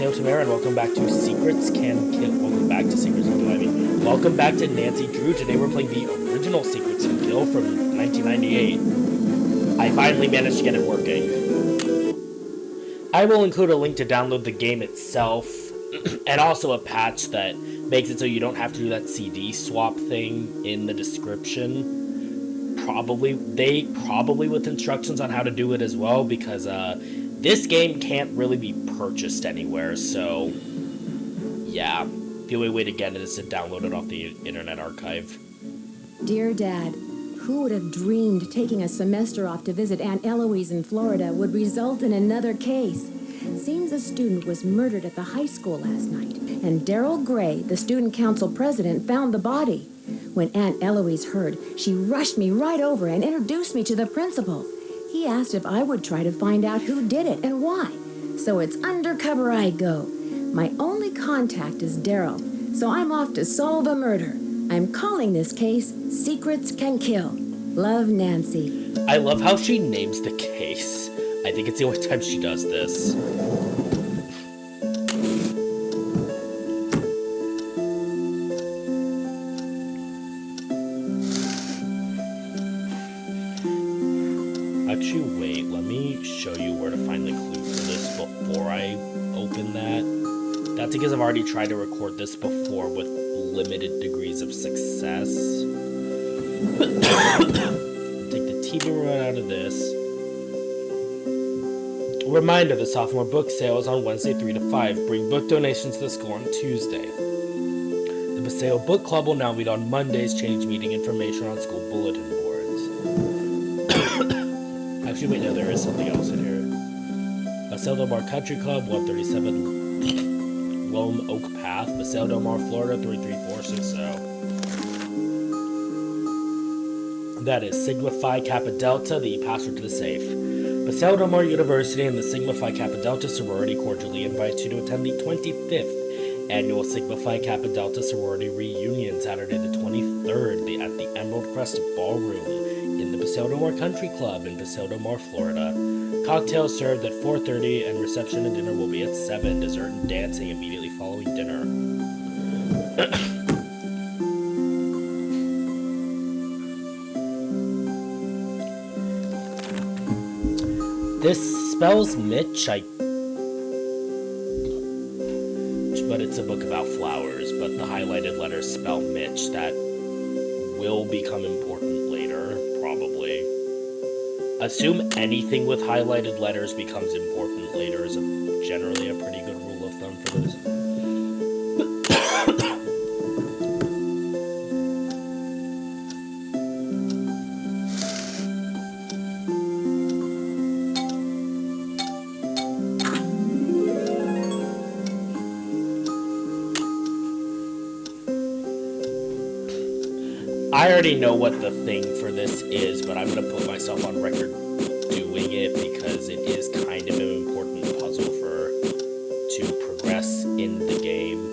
Mateo Tamara, and welcome back to Secrets Can Kill. Welcome back to Secrets Can Kill. Welcome back to Nancy Drew. Today we're playing the original Secrets Can Kill from 1998. I finally managed to get it working. I will include a link to download the game itself, and also a patch that makes it so you don't have to do that CD swap thing in the description. Probably with instructions on how to do it as well, because this game can't really be purchased anywhere, so yeah, the only way to get it is to download it off the Internet Archive. Dear Dad, who would have dreamed taking a semester off to visit Aunt Eloise in Florida would result in another case? Seems a student was murdered at the high school last night, and Daryl Gray, the student council president, found the body. When Aunt Eloise heard, she rushed me right over and introduced me to the principal. He asked if I would try to find out who did it and why. So it's undercover I go. My only contact is Daryl, so I'm off to solve a murder. I'm calling this case Secrets Can Kill. Love, Nancy. I love how she names the case. I think it's the only time she does this. Actually, wait, let me show you where to find the clue for this before I open that. That's because I've already tried to record this before with limited degrees of success. Take the TV remote out of this. Reminder, the sophomore book sale is on Wednesday 3 to 5. Bring book donations to the school on Tuesday. The Paseo Book Club will now meet on Mondays. Change meeting information on school bulletin boards. Actually, wait, no, there is something else in here. Paseo Del Mar Country Club, 137 Lone Oak Path, Paseo Del Mar, Florida, 33460. That is Sigma Phi Kappa Delta, the password to the safe. Paseo Del Mar University and the Sigma Phi Kappa Delta sorority cordially invite you to attend the 25th annual Sigma Phi Kappa Delta sorority reunion, Saturday the 23rd at the Emerald Crest Ballroom in the Paseo Del Mar Country Club in Paseo Del Mar, Florida. Cocktails served at 4:30 and reception and dinner will be at 7. Dessert and dancing immediately following dinner. This spells Mitch, but it's a book about flowers, but the highlighted letters spell Mitch. That will become important later, probably. Assume anything with highlighted letters becomes important later is generally a pretty good rule of thumb for this. I already know what the thing for this is, but I'm going to put myself on record doing it because it is kind of an important puzzle to progress in the game.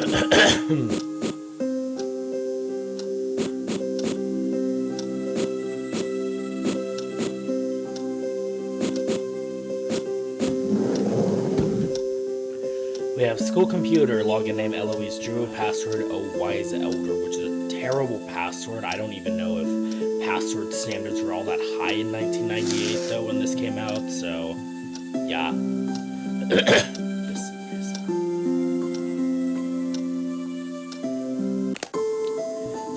We have school computer, login name Eloise Drew, password A Wise Elder, which is a terrible password. I don't even know if password standards were all that high in 1998 though when this came out, so yeah.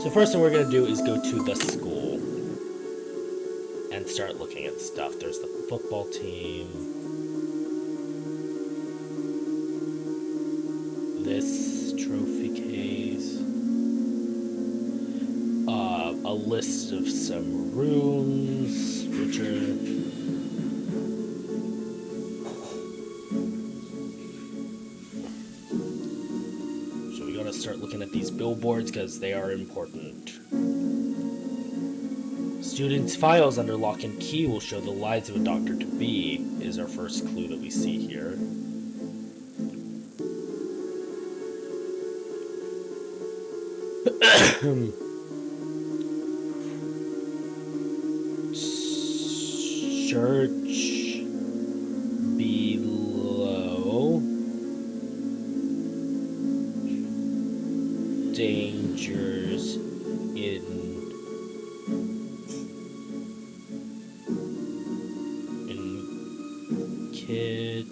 So first thing we're gonna do is go to the school and start looking at stuff. There's the football team. This trophy case. A list of some rooms, which are... So we gotta start looking at these billboards because they are important. Students' files under lock and key will show the lives of a doctor-to-be, is our first clue that we see here. Church below. Dangers in kitchen.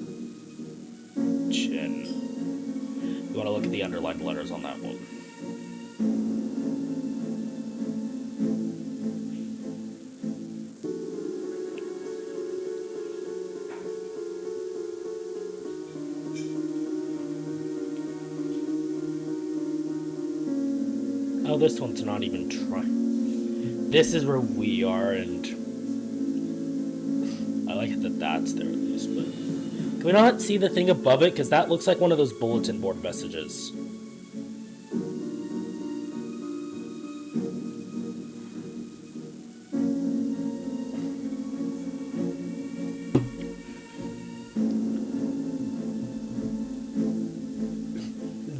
You want to look at the underlined letters on that one. Oh, this one's not even trying. This is where we are, and I like it that that's there at least, but can we not see the thing above it? Because that looks like one of those bulletin board messages.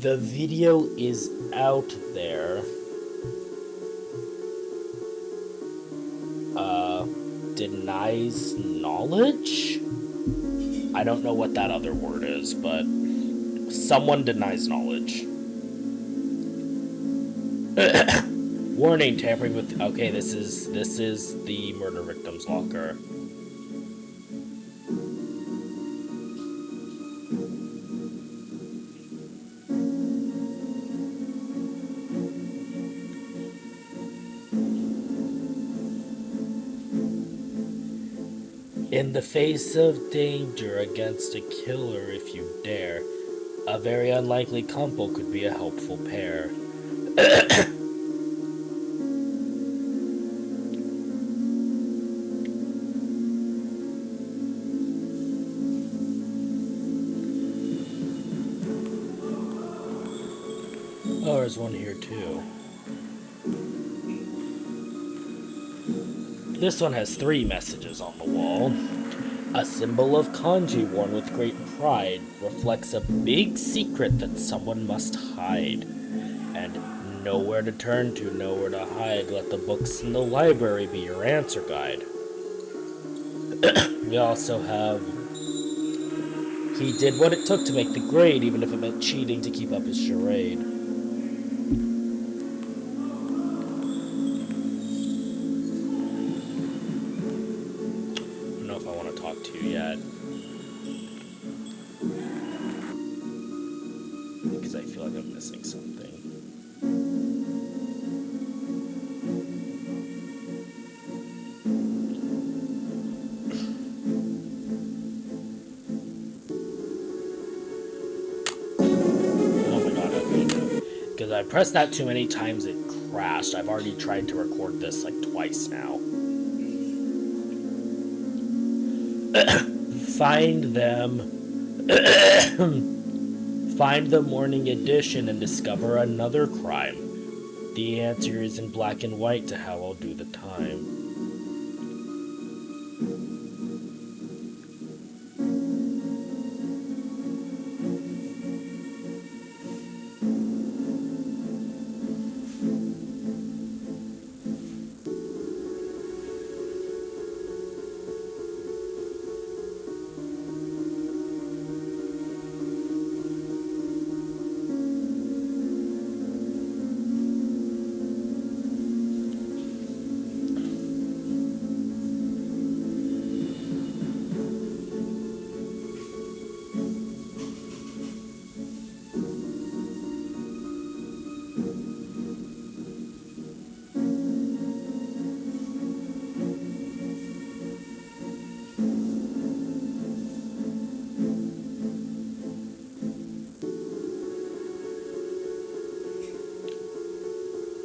The video is out there. Denies knowledge? I don't know what that other word is, but someone denies knowledge. Warning, tampering with... Okay, this is the murder victim's locker. In the face of danger against a killer if you dare, a very unlikely couple could be a helpful pair. Oh, there's one here too. This one has 3 messages on the wall. A symbol of kanji worn with great pride reflects a big secret that someone must hide. And nowhere to turn to, nowhere to hide. Let the books in the library be your answer guide. We also have... He did what it took to make the grade, even if it meant cheating to keep up his charade. Yet, because I feel like I'm missing something. Oh my god, okay. Because I pressed that too many times, it crashed. I've already tried to record this like twice now. Find them. Find the morning edition and discover another crime. The answer is in black and white to how I'll do the time.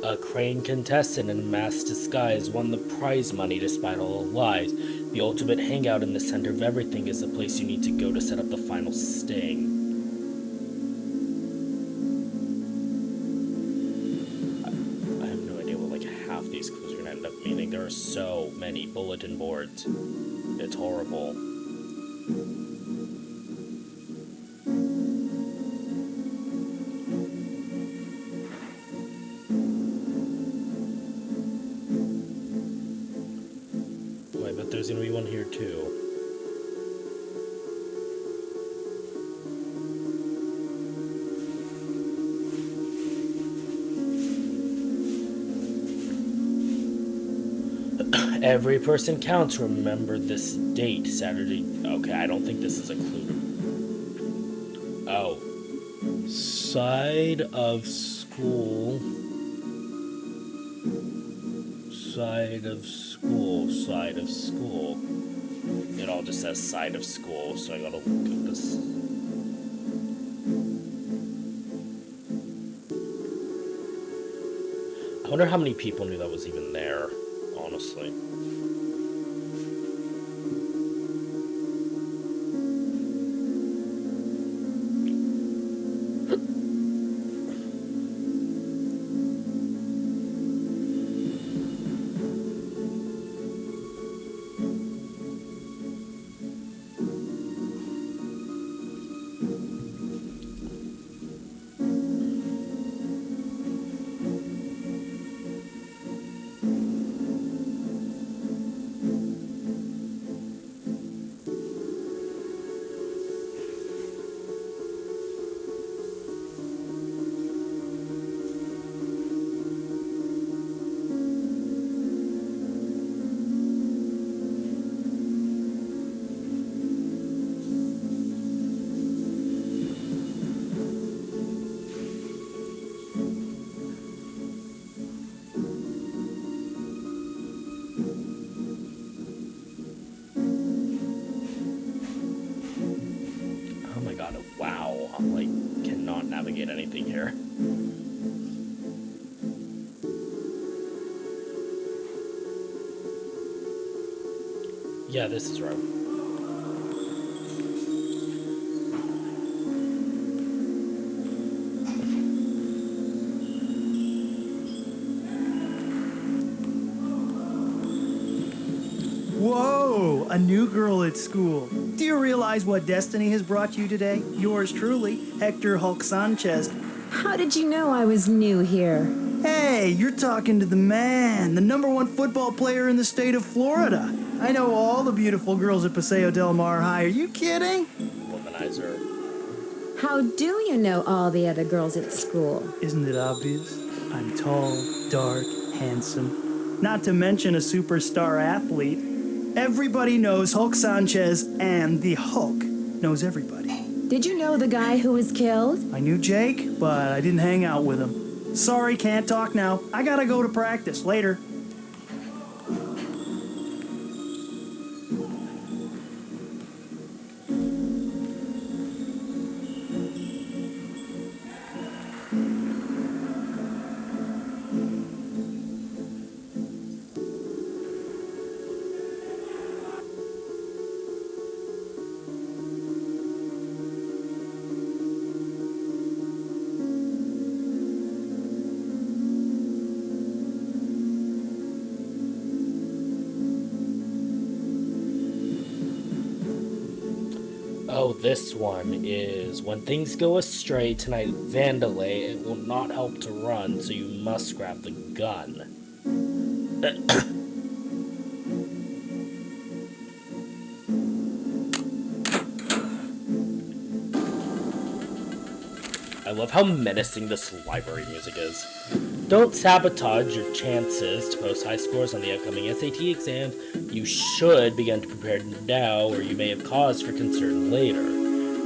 A crane contestant in masked disguise won the prize money despite all the lies. The ultimate hangout in the center of everything is the place you need to go to set up the final sting. I have no idea what like half these clues are gonna end up meaning. There are so many bulletin boards. It's horrible. There's gonna be one here too. Every person counts. Remember this date, Saturday. Okay, I don't think this is a clue. Oh. Side of school. Side of school. Side of school. It all just says side of school, so I gotta look at this. I wonder how many people knew that was even there, honestly. Wow, I'm like, cannot navigate anything here. Yeah, this is right. Whoa, a new girl at school. Do you realize what destiny has brought you today? Yours truly, Hector Hulk Sanchez. How did you know I was new here? Hey, you're talking to the man, the #1 football player in the state of Florida. I know all the beautiful girls at Paseo Del Mar High. Are you kidding? Womanizer. How do you know all the other girls at school? Isn't it obvious? I'm tall, dark, handsome. Not to mention a superstar athlete. Everybody knows Hulk Sanchez, and the Hulk knows everybody. Did you know the guy who was killed? I knew Jake, but I didn't hang out with him. Sorry, can't talk now. I gotta go to practice. Later. Oh, this one is when things go astray tonight, Vandalay. It will not help to run, so you must grab the gun. I love how menacing this library music is. Don't sabotage your chances to post high scores on the upcoming SAT exams. You should begin to prepare now, or you may have cause for concern later.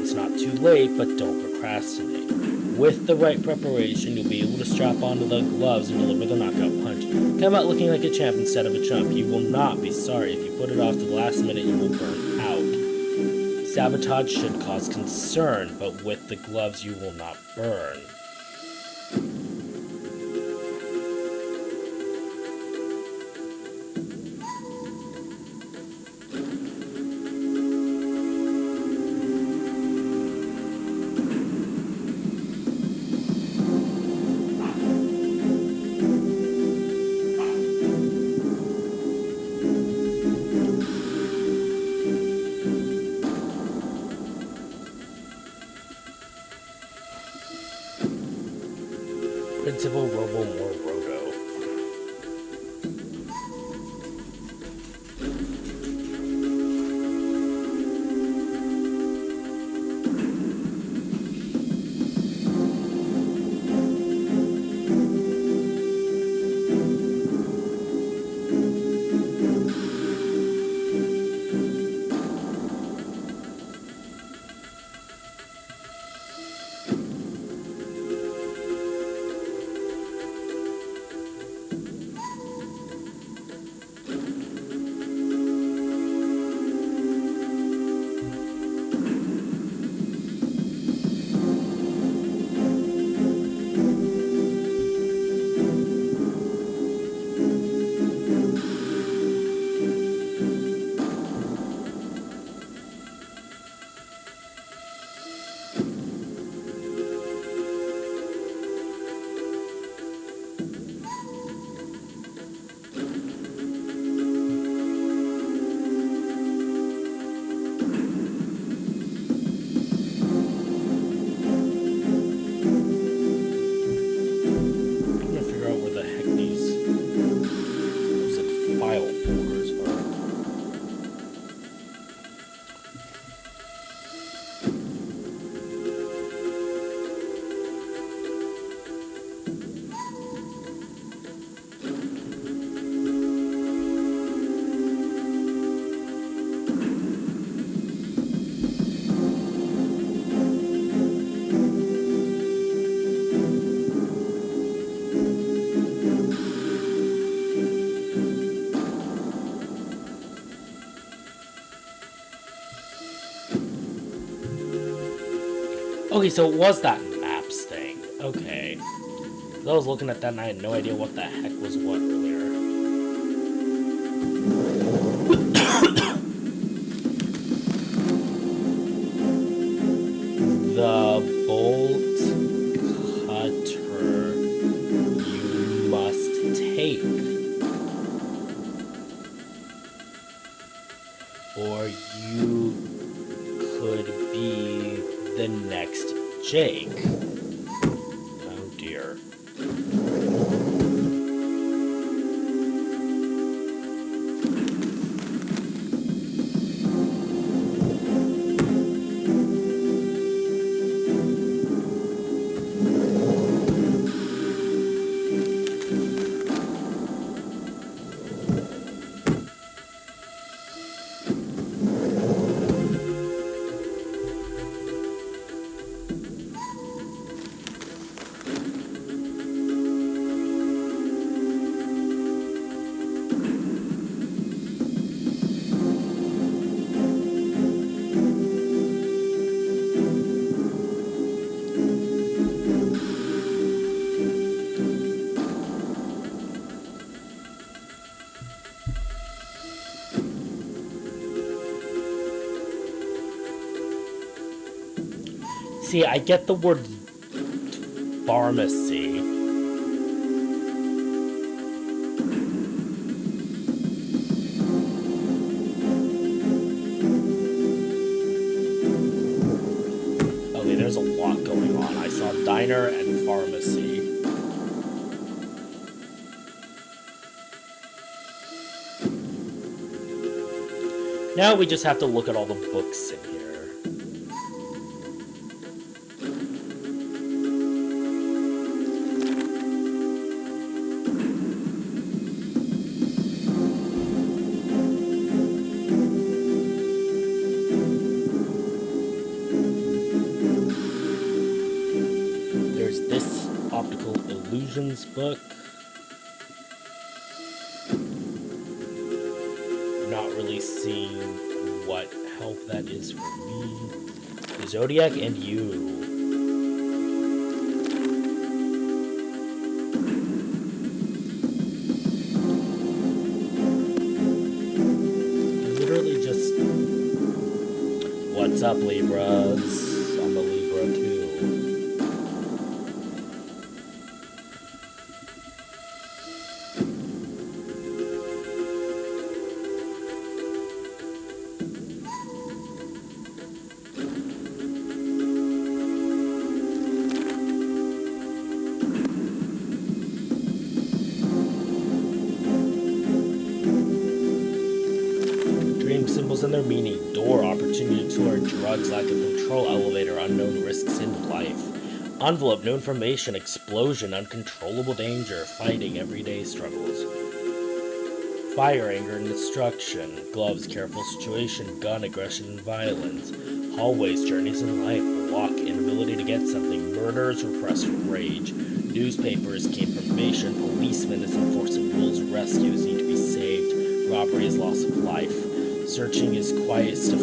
It's not too late, but don't procrastinate. With the right preparation, you'll be able to strap onto the gloves and deliver the knockout punch. Come out looking like a champ instead of a chump. You will not be sorry. If you put it off to the last minute, you will burn out. Sabotage should cause concern, but with the gloves, you will not burn. Principal Robo More Roto. Okay, so it was that maps thing. Okay. I was looking at that and I had no idea what the heck was what earlier. The bolt cutter you must take. Or you could be the next Jake. Oh dear. See, I get the word pharmacy. Okay, there's a lot going on. I saw diner and pharmacy. Now we just have to look at all the books in here. Book. Not really seeing what help that is for me. The Zodiac and you. Literally just, what's up, Libras? I'm a Libra too. meaning door, opportunity to learn drugs, lack of control, elevator, unknown risks in life. Envelope, new information, explosion, uncontrollable danger, fighting, everyday struggles. Fire, anger, and destruction. Gloves, careful situation, gun, aggression, and violence. Hallways, journeys in life, walk, inability to get something, murders, repressed rage. Newspapers, key information, policemen is enforcing rules, rescues need to be saved, robbery is loss of life. Searching is quest to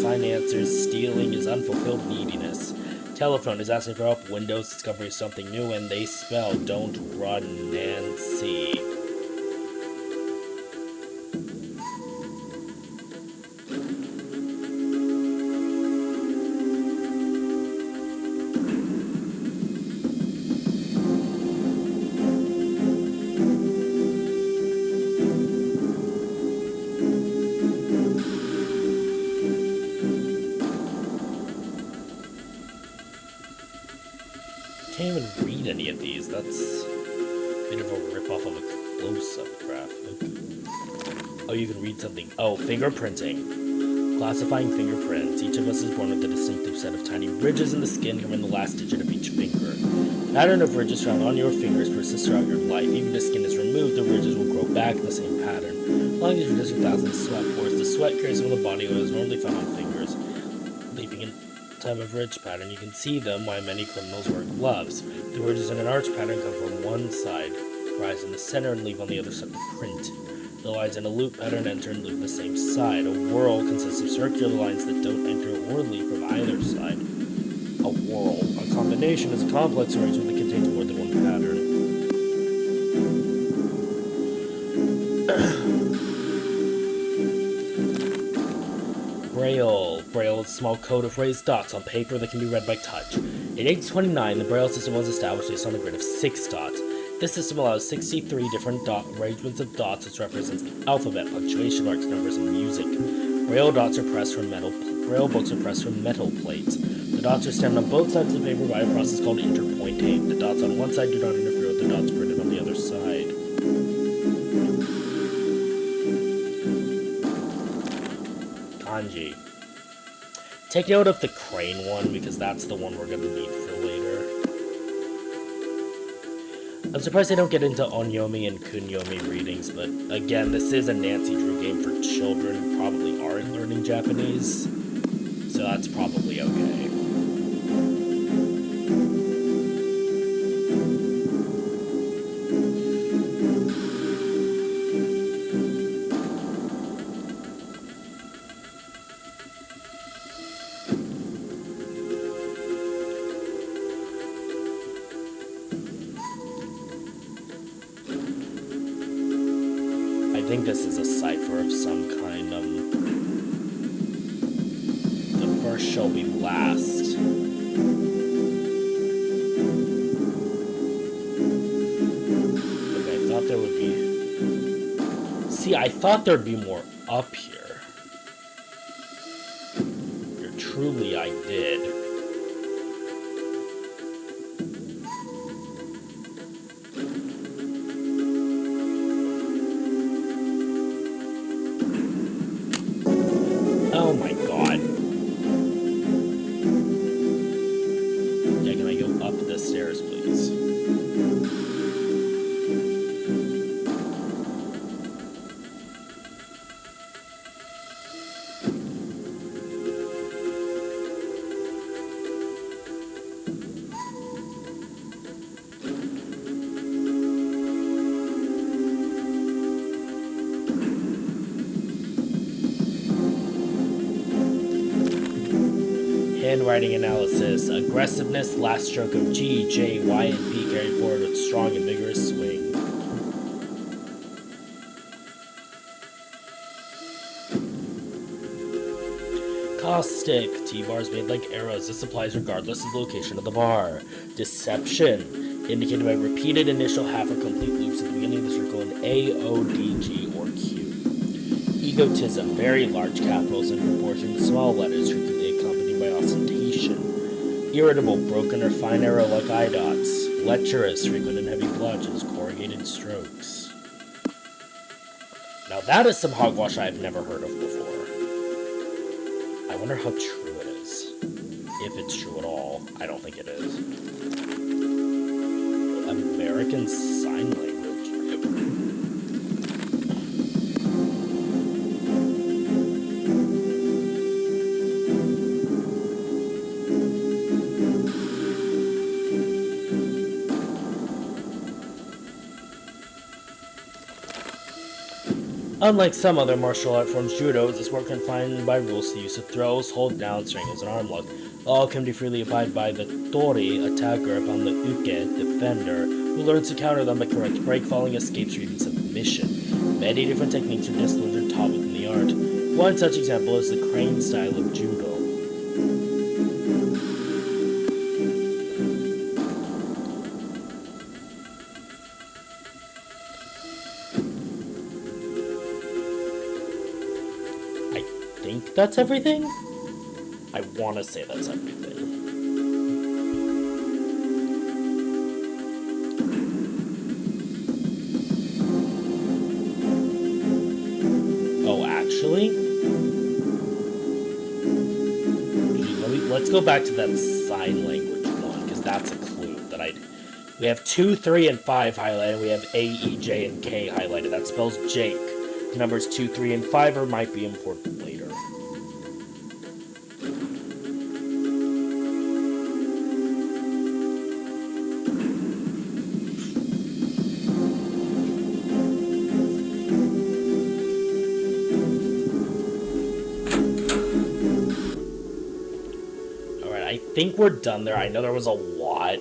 find answers, stealing is unfulfilled neediness. Telephone is asking for help, Windows, discovery of something new, and they spell don't run, Nancy. Can't even read any of these. That's a bit of a rip-off of a close-up graphic. Oh, you can read something. Oh, fingerprinting. Classifying fingerprints. Each of us is born with a distinctive set of tiny ridges in the skin covering the last digit of each finger. The pattern of ridges found on your fingers persists throughout your life. Even if the skin is removed, the ridges will grow back in the same pattern. Along these ridges are thousands of sweat pores. The sweat carries some of the body oils normally found on fingers. Leaping in time of ridge pattern, you can see them why many criminals wear gloves. The ridges in an arch pattern come from one side, rise in the center, and leave on the other side of the print. The lines in a loop pattern enter and leave the same side. A whorl consists of circular lines that don't enter or leave from either side. A whorl. A combination is a complex arrangement that contains more than one pattern. Braille. Braille is a small code of raised dots on paper that can be read by touch. In 1829, the Braille system was established based on a grid of 6 dots. This system allows 63 different arrangements of dots, which represents the alphabet, punctuation marks, numbers, and music. Braille dots are pressed from Braille books are pressed from metal plates. The dots are stamped on both sides of the paper by a process called interpointing. The dots on one side do not interfere with the dots printed on the other side. Kanji. Take note of the crane one, because that's the one we're going to need for later. I'm surprised they don't get into onyomi and kunyomi readings, but again, this is a Nancy Drew game for children who probably aren't learning Japanese, so that's probably okay. I think this is a cipher of some kind. The first shall be last. Okay, I thought there would be... See, I thought there'd be more up here. Truly, I did. Oh my god. Yeah, can I go up the stairs, please? Handwriting analysis. Aggressiveness, last stroke of G, J, Y, and P carried forward with strong and vigorous swing. Caustic. T-bars made like arrows. This applies regardless of the location of the bar. Deception. Indicated by repeated initial half or complete loops at the beginning of the circle in A, O, D, G, or Q. Egotism. Very large capitals in proportion to small letters, frequently accompanied by ostentation. Irritable. Broken or fine arrow like eye dots. Lecherous. Frequent and heavy blotches. Corrugated strokes. Now that is some hogwash I've never heard of before. I wonder how true it is. If it's true at all. I don't think it is. American Sign Language. Unlike some other martial art forms, judo is more confined by rules to the use of throws, hold down, strangles, and arm lock. All can be freely applied by the tori, attacker, upon the uke, defender, who learns to counter them by correct break, falling, escapes, or even submission. Many different techniques are disciplined or taught within the art. One such example is the crane style of judo. I think that's everything? I want to say that's everything. Oh, actually? Let's go back to that sign language one, because that's a clue that we have 2, 3, and 5 highlighted. We have A, E, J, and K highlighted. That spells Jake. The numbers 2, 3, and 5 might be important later. I think we're done there. I know there was a lot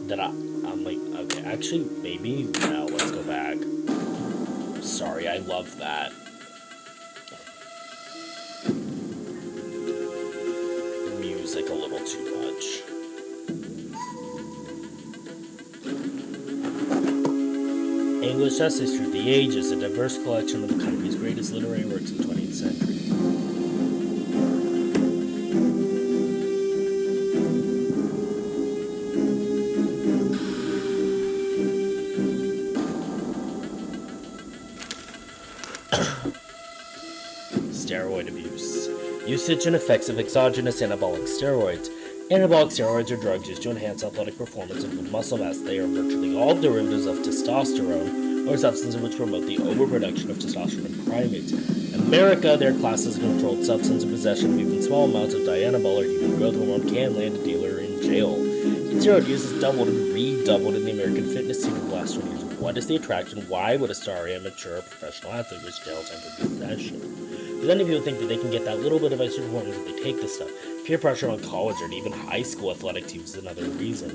that I'm like, okay, actually, maybe, no, let's go back. Sorry, I love that. Music a little too much. English History Through the Ages, a diverse collection of the country's greatest literary works in the 20th century. Steroid abuse. Usage and effects of exogenous anabolic steroids. Anabolic steroids are drugs used to enhance athletic performance and build muscle mass. They are virtually all derivatives of testosterone, or substances which promote the overproduction of testosterone in primates. In America, their class as a controlled substance and possession of even small amounts of dianabol or human growth hormone can land a dealer in jail. Steroid use has doubled and redoubled in the American fitness scene in the last 20 years. What is the attraction? Why would a star amateur or professional athlete risk jail time for possession? Does any people think that they can get that little bit of extra performance if they take this stuff? Peer pressure on college or even high school athletic teams is another reason.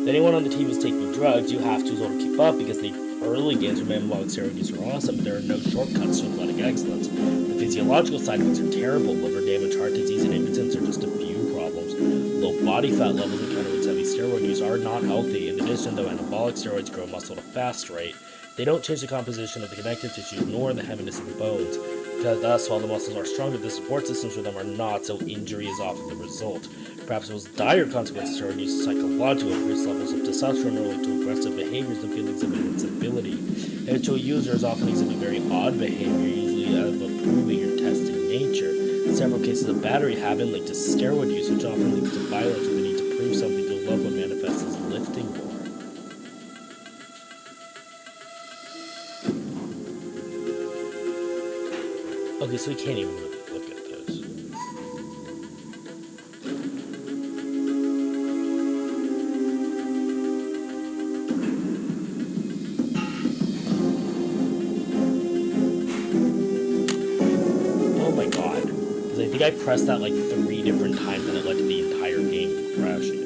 If anyone on the team is taking drugs, you have to sort of keep up because the early gains from anabolic steroid use are awesome, but there are no shortcuts to athletic excellence. The physiological side effects are terrible. Liver damage, heart disease, and impotence are just a few problems. Low body fat levels encountered with heavy steroid use are not healthy. In addition, though anabolic steroids grow muscle at a fast rate, they don't change the composition of the connective tissue nor the heaviness of the bones. Because thus, while the muscles are stronger, the support systems for them are not, so injury is often the result. Perhaps the most dire consequences of steroid use is psychological. Increased levels of testosterone are linked to aggressive behaviors and feelings of invincibility. Habitual users often exhibit very odd behavior, usually out of a proving or testing nature. Several cases of battery have been linked to steroid use, which often leads to violence or the need to prove something to a loved one manifests as lifting more. Okay, so we can't even really look at this. Oh my god. Because I think I pressed that like 3 different times and it led to the entire game crashing.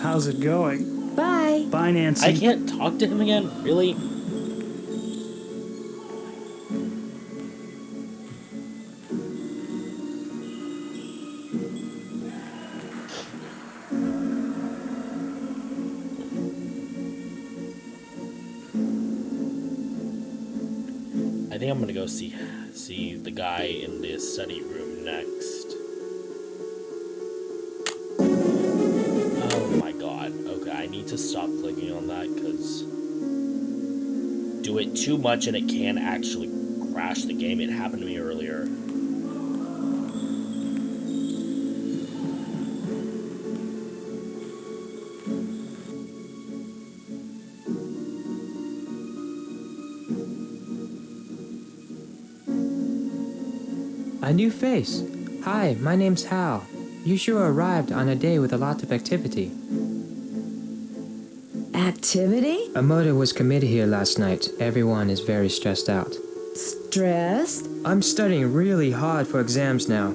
How's it going? Bye. Bye, Nancy. I can't talk to him again? Really? I think I'm gonna go see the guy in the study room next. Oh my god. Okay, I need to stop clicking on that because do it too much and it can actually crash the game. It happened to me earlier. A new face. Hi, my name's Hal. You sure arrived on a day with a lot of activity. Activity? A murder was committed here last night. Everyone is very stressed out. Stressed? I'm studying really hard for exams now.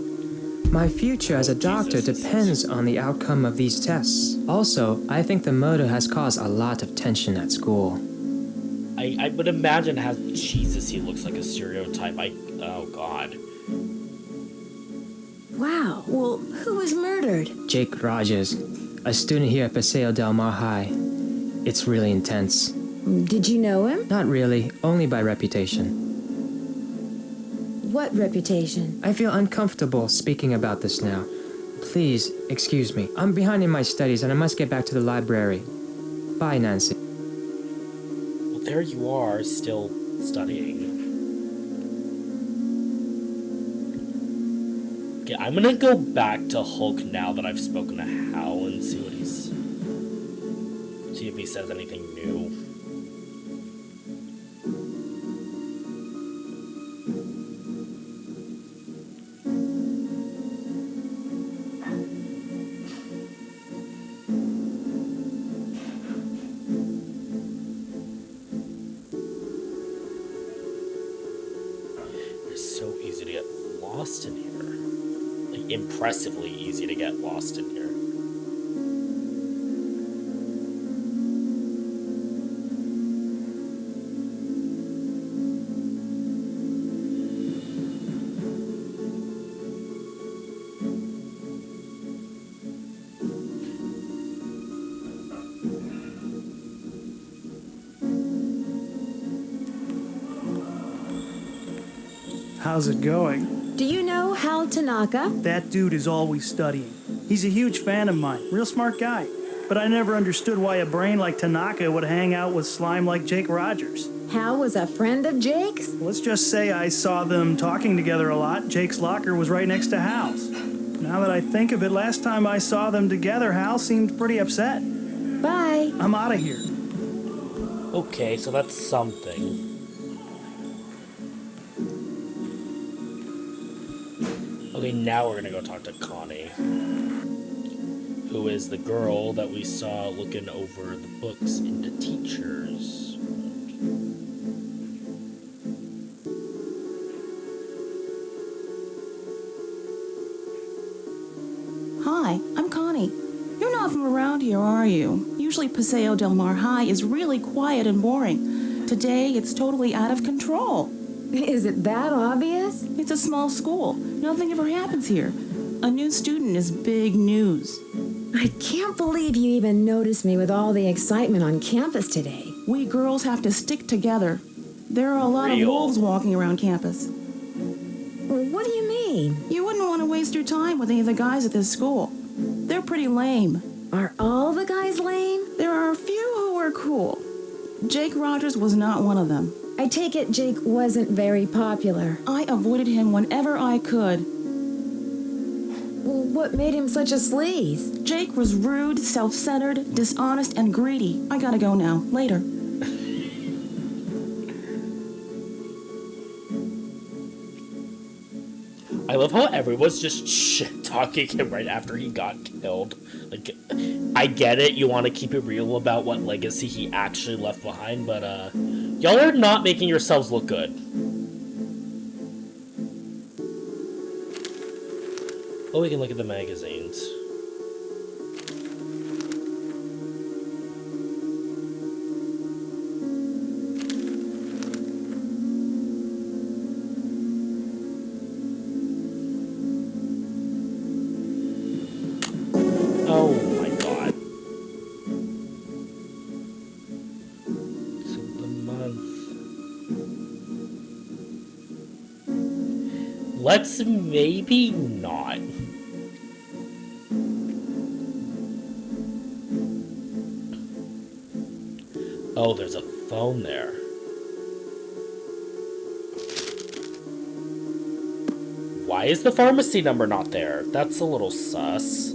My future as a doctor depends on the outcome of these tests. Also, I think the murder has caused a lot of tension at school. I would imagine how Jesus he looks like a stereotype. Oh god. Wow. Well, who was murdered? Jake Rogers, a student here at Paseo Del Mar High. It's really intense. Did you know him? Not really, only by reputation. What reputation? I feel uncomfortable speaking about this now. Please, excuse me. I'm behind in my studies and I must get back to the library. Bye, Nancy. Well, there you are, still studying. Okay, I'm gonna go back to Hulk now that I've spoken to Hal and see if he says anything new. It's so easy to get lost in here. Like, impressively easy to get lost in here. How's it going? Do you know Hal Tanaka? That dude is always studying. He's a huge fan of mine. Real smart guy. But I never understood why a brain like Tanaka would hang out with slime like Jake Rogers. Hal was a friend of Jake's? Let's just say I saw them talking together a lot. Jake's locker was right next to Hal's. Now that I think of it, last time I saw them together, Hal seemed pretty upset. Bye. I'm out of here. Okay, so that's something. Okay, now we're gonna go talk to Connie, who is the girl that we saw looking over the books in the teachers. Hi, I'm Connie. You're not from around here, are you? Usually Paseo Del Mar High is really quiet and boring. Today, it's totally out of control. Is it that obvious? It's a small school. Nothing ever happens here. A new student is big news. I can't believe you even noticed me with all the excitement on campus today. We girls have to stick together. There are a lot of wolves walking around campus. Well, what do you mean? You wouldn't want to waste your time with any of the guys at this school. They're pretty lame. Are all the guys lame? There are a few who are cool. Jake Rogers was not one of them. I take it Jake wasn't very popular. I avoided him whenever I could. Well, what made him such a sleaze? Jake was rude, self-centered, dishonest, and greedy. I gotta go now. Later. I love how everyone's just shit-talking him right after he got killed. Like, I get it, you want to keep it real about what legacy he actually left behind, but, y'all are not making yourselves look good. Oh, we can look at the magazines. Let's maybe not. Oh, there's a phone there. Why is the pharmacy number not there? That's a little sus.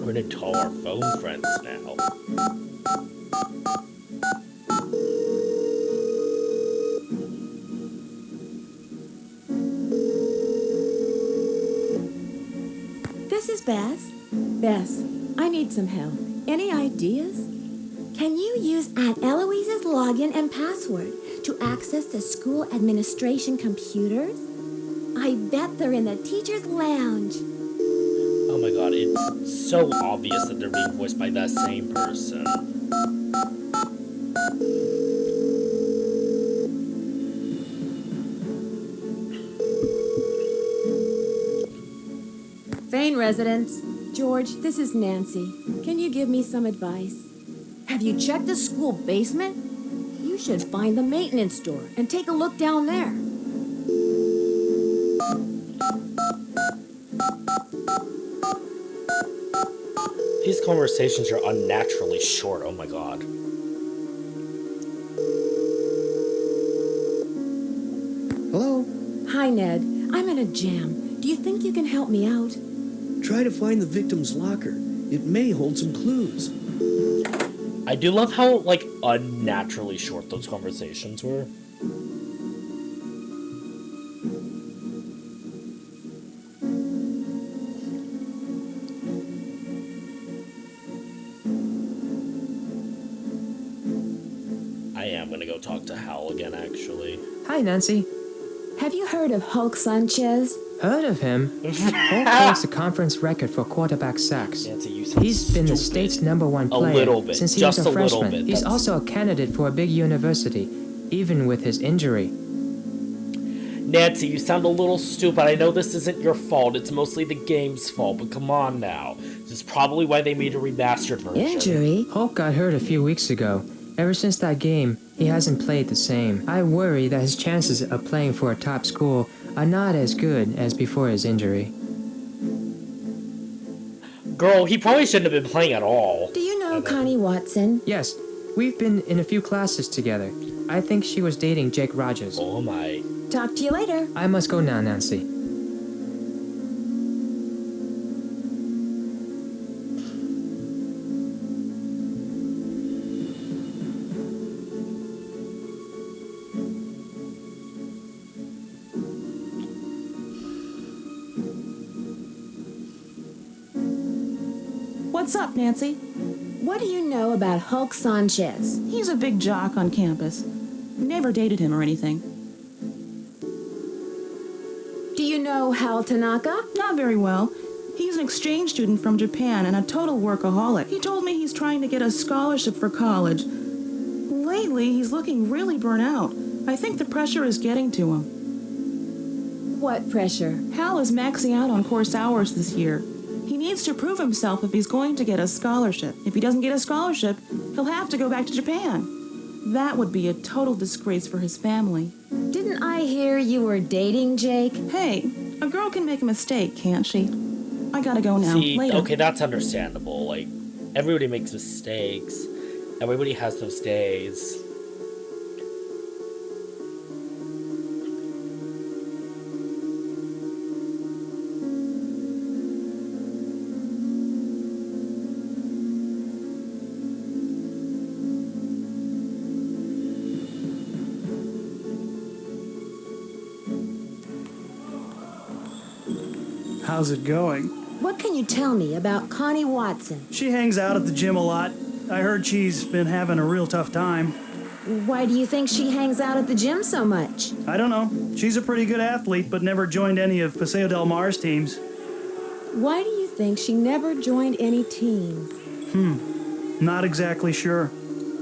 We're gonna call our phone friends now. This is Bess. Bess, I need some help. Any ideas? Can you use Aunt Eloise's login and password to access the school administration computers? I bet they're in the teacher's lounge. Oh my god, it's so obvious that they're being voiced by that same person. Fane residence. George, this is Nancy. Can you give me some advice? Have you checked the school basement? You should find the maintenance door and take a look down there. These conversations are unnaturally short, oh my god. Hello? Hi, Ned. I'm in a jam. Do you think you can help me out? Try to find the victim's locker. It may hold some clues. I do love how, like, unnaturally short those conversations were. I am gonna go talk to Hal again, actually. Hi, Nancy. Have you heard of Hulk Sanchez? Heard of him? Hulk holds the conference record for quarterback sacks. Nancy, you sound He's been the stupid. state's #1 player little bit, since he just was a a little freshman. bit, He's that's- also a candidate for a big university, even with his injury. Nancy, you sound a little stupid. I know this isn't your fault. It's mostly the game's fault, but come on now. This is probably why they made a remastered version. Injury? Hulk got hurt a few weeks ago. Ever since that game, he hasn't played the same. I worry that his chances of playing for a top school are not as good as before his injury. Girl, he probably shouldn't have been playing at all. Do you know Connie Watson? Yes, we've been in a few classes together. I think she was dating Jake Rogers. Oh my. Talk to you later. I must go now, Nancy. What's up, Nancy? What do you know about Hulk Sanchez? He's a big jock on campus. Never dated him or anything. Do you know Hal Tanaka? Not very well. He's an exchange student from Japan and a total workaholic. He told me he's trying to get a scholarship for college. Lately, he's looking really burnt out. I think the pressure is getting to him. What pressure? Hal is maxing out on course hours this year. He needs to prove himself if he's going to get a scholarship. If he doesn't get a scholarship, he'll have to go back to Japan. That would be a total disgrace for his family. Didn't I hear you were dating Jake? Hey, a girl can make a mistake, can't she? I gotta go now. See, Later. okay, that's understandable. Like, everybody makes mistakes. Everybody has those days. How's it going? What can you tell me about Connie Watson? She hangs out at the gym a lot. I heard she's been having a real tough time. Why do you think she hangs out at the gym so much? I don't know. She's a pretty good athlete, but never joined any of Paseo Del Mar's teams. Why do you think she never joined any teams? Not exactly sure.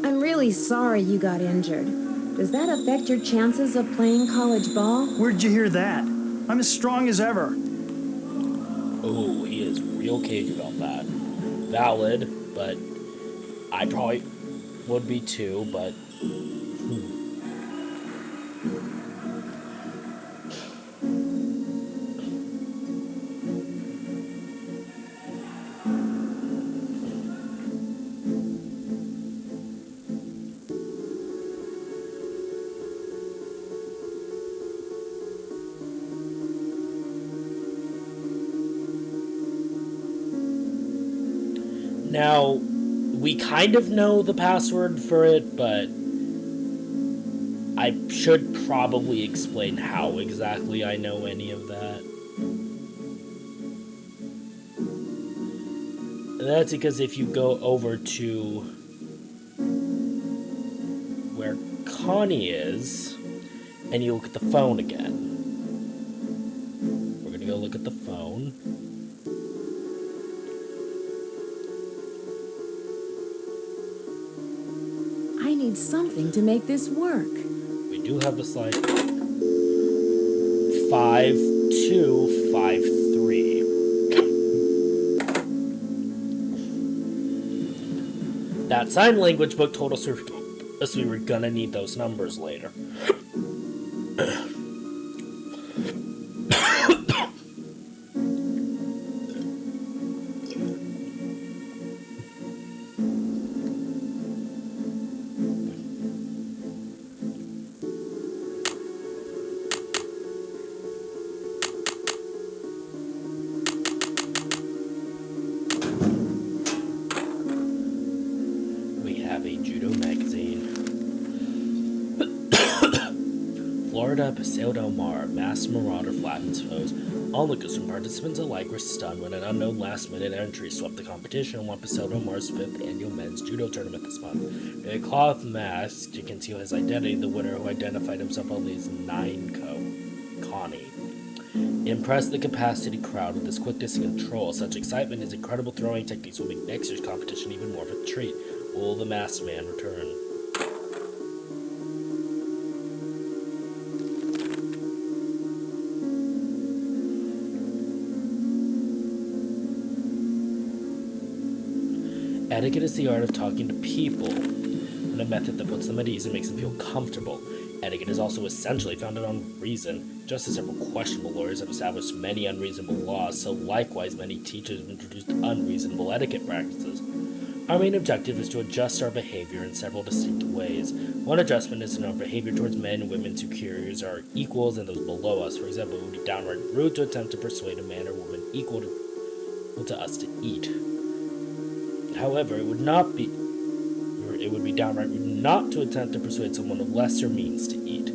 I'm really sorry you got injured. Does that affect your chances of playing college ball? Where'd you hear that? I'm as strong as ever. Oh, he is real cage about that. Valid, but I probably would be too, but... Now, we kind of know the password for it, but I should probably explain how exactly I know any of that. And that's because if you go over to where Connie is, and you look at the phone again. We're gonna go look at the phone. I need something to make this work. We do have the slide. 5253. That sign language book told us we were gonna need those numbers later. Del masked marauder flattens foes. Onlookers and participants alike were stunned when an unknown last-minute entry swept the competition and won Paseo Del Mar's 5th annual men's judo tournament this month. In a cloth mask to conceal his identity, the winner, who identified himself only as Connie, impressed the capacity crowd with his quickness and control. Such excitement, his incredible throwing techniques will make next year's competition even more of a treat. Will the masked man return? Etiquette is the art of talking to people, and a method that puts them at ease and makes them feel comfortable. Etiquette is also essentially founded on reason. Just as several questionable lawyers have established many unreasonable laws, so likewise many teachers have introduced unreasonable etiquette practices. Our main objective is to adjust our behavior in several distinct ways. One adjustment is in our behavior towards men and women superiors, our equals, and those below us. For example, it would be downright rude to attempt to persuade a man or woman equal to us to eat. However, it would be downright rude not to attempt to persuade someone of lesser means to eat.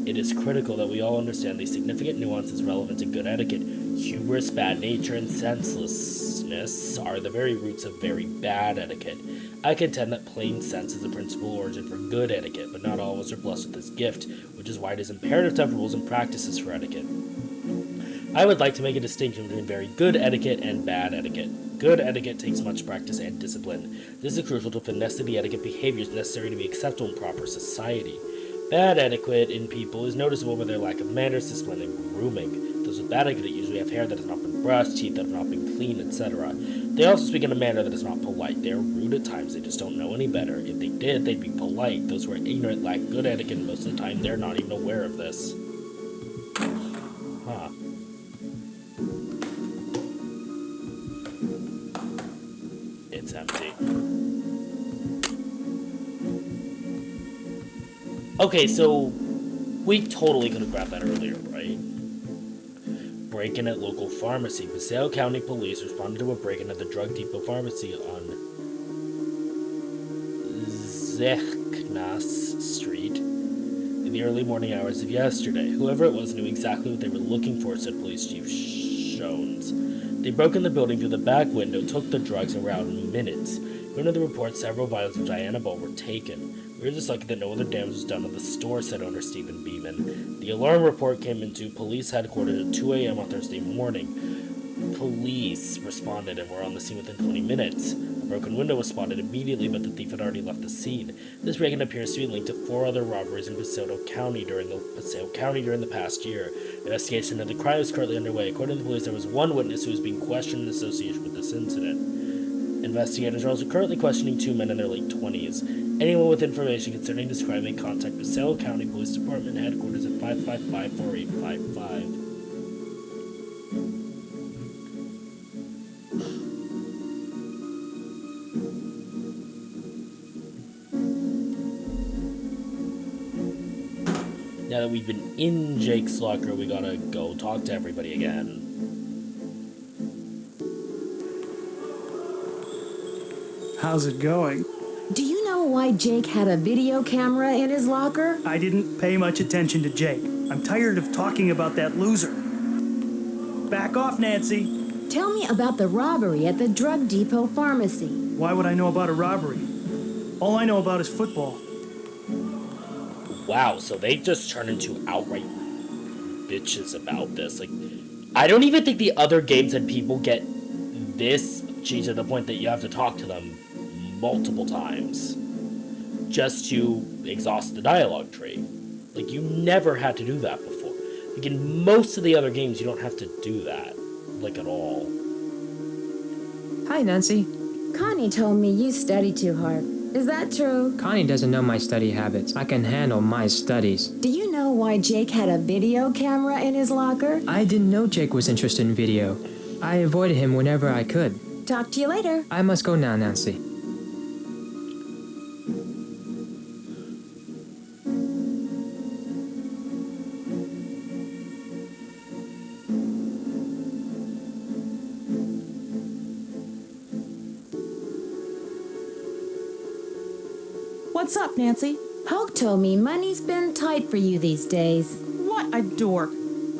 It is critical that we all understand these significant nuances relevant to good etiquette. Hubris, bad nature, and senselessness are the very roots of very bad etiquette. I contend that plain sense is the principal origin for good etiquette, but not all of us are blessed with this gift, which is why it is imperative to have rules and practices for etiquette. I would like to make a distinction between very good etiquette and bad etiquette. Good etiquette takes much practice and discipline. This is crucial to finesse the etiquette behaviors necessary to be acceptable in proper society. Bad etiquette in people is noticeable by their lack of manners, discipline, and grooming. Those with bad etiquette usually have hair that has not been brushed, teeth that have not been cleaned, etc. They also speak in a manner that is not polite. They are rude at times, they just don't know any better. If they did, they'd be polite. Those who are ignorant lack good etiquette, and most of the time they're not even aware of this. Huh. It's empty. Okay, so we totally could have grabbed that earlier, right? Break-in at local pharmacy. Paseo County Police responded to a break-in at the Drug Depot Pharmacy on Zechnas Street in the early morning hours of yesterday. Whoever it was knew exactly what they were looking for, said Police Chief Shones. They broke in the building through the back window, took the drugs, and were out in minutes. According to the report, several vials of Dianabol were taken. We were just lucky that no other damage was done at the store, said owner Stephen Beeman. The alarm report came into police headquarters at 2 a.m. on Thursday morning. Police responded and were on the scene within 20 minutes. A broken window was spotted immediately, but the thief had already left the scene. This break-in appears to be linked to 4 other robberies in Paseo County during the past year. Investigation into the crime is currently underway. According to the police, there was one witness who is being questioned in association with this incident. Investigators are also currently questioning 2 men in their late 20s. Anyone with information concerning this crime may contact Paseo County Police Department headquarters at 555-4855. Now that we've been in Jake's locker, we gotta go talk to everybody again. How's it going? Do you know why Jake had a video camera in his locker? I didn't pay much attention to Jake. I'm tired of talking about that loser. Back off, Nancy. Tell me about the robbery at the drug depot pharmacy. Why would I know about a robbery? All I know about is football. Wow, so they just turned into outright bitches about this. Like, I don't even think the other games had people get this cheesy to the point that you have to talk to them multiple times just to exhaust the dialogue tree. Like, you never had to do that before. Like, in most of the other games, you don't have to do that, like, at all. Hi, Nancy. Connie told me you study too hard. Is that true? Connie doesn't know my study habits. I can handle my studies. Do you know why Jake had a video camera in his locker? I didn't know Jake was interested in video. I avoided him whenever I could. Talk to you later. I must go now, Nancy. What's up, Nancy? Hulk told me money's been tight for you these days. What a dork.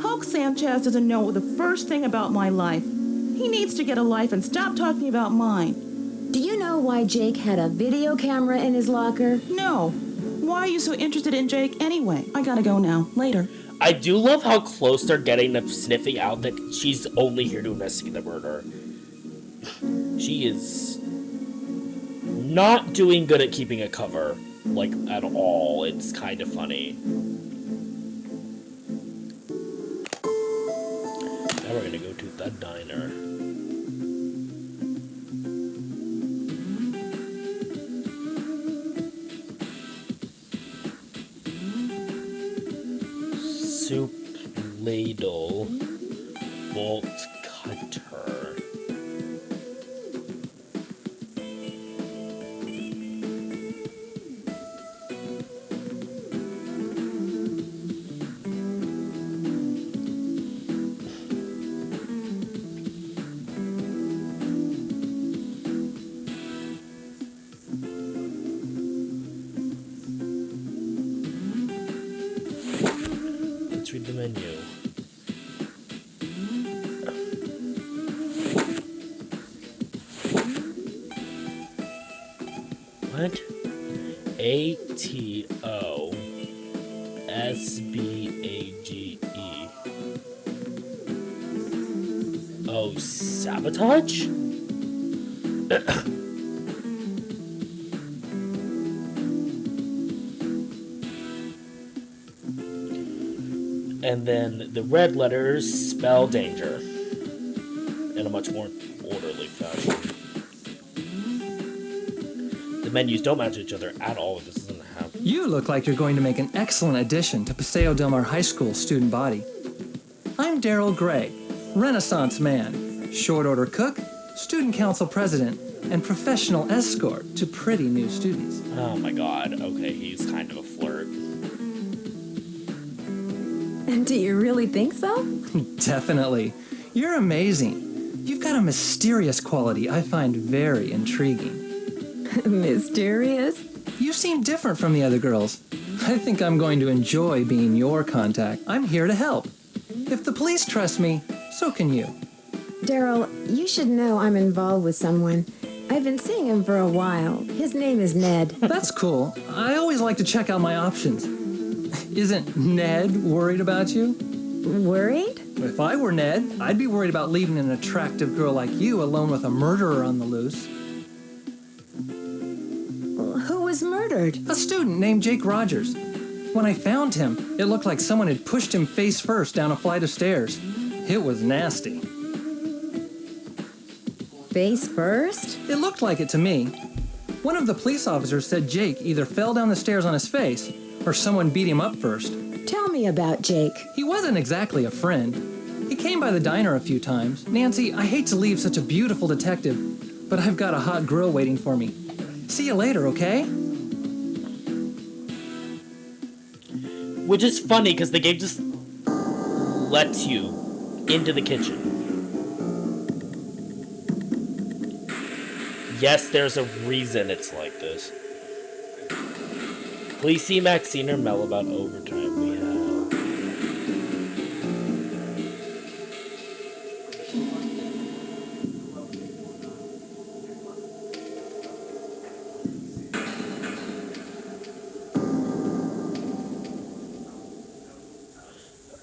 Hulk Sanchez doesn't know the first thing about my life. He needs to get a life and stop talking about mine. Do you know why Jake had a video camera in his locker? No. Why are you so interested in Jake anyway? I gotta go now. Later. I do love how close they're getting to sniffing out that she's only here to investigate the murder. She is not doing good at keeping a cover, like, at all. It's kind of funny. Now we're gonna go to the diner. Soup ladle, bolt cutter. Let's read the menu. What? ATOSBAGE. Oh, sabotage? And then the red letters spell danger in a much more orderly fashion. The menus don't match each other at all. This doesn't have. You look like you're going to make an excellent addition to Paseo Del Mar High School student body. I'm Daryl Gray, Renaissance man, short order cook, student council president, and professional escort to pretty new students. Oh my god. Okay, he's kind of a flirt. Do you really think so? Definitely. You're amazing. You've got a mysterious quality I find very intriguing. Mysterious? You seem different from the other girls. I think I'm going to enjoy being your contact. I'm here to help. If the police trust me, so can you. Daryl, you should know I'm involved with someone. I've been seeing him for a while. His name is Ned. That's cool. I always like to check out my options. Isn't Ned worried about you? Worried? If I were Ned, I'd be worried about leaving an attractive girl like you alone with a murderer on the loose. Who was murdered? A student named Jake Rogers. When I found him, it looked like someone had pushed him face first down a flight of stairs. It was nasty. Face first? It looked like it to me. One of the police officers said Jake either fell down the stairs on his face or someone beat him up first. Tell me about Jake. He wasn't exactly a friend. He came by the diner a few times. Nancy, I hate to leave such a beautiful detective, but I've got a hot grill waiting for me. See you later, okay? Which is funny because the game just lets you into the kitchen. Yes, there's a reason it's like this. Please see Maxine or Mel about overtime we have.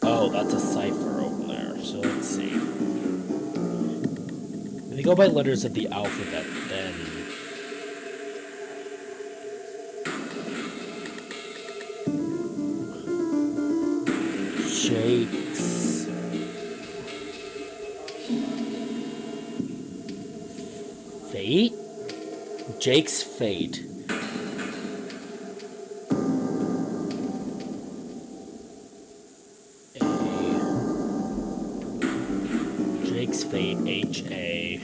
Oh, that's a cipher over there. So let's see. If you go by letters of the alphabet, then Jake's fate? Jake's fate. Jake's fate, H-A.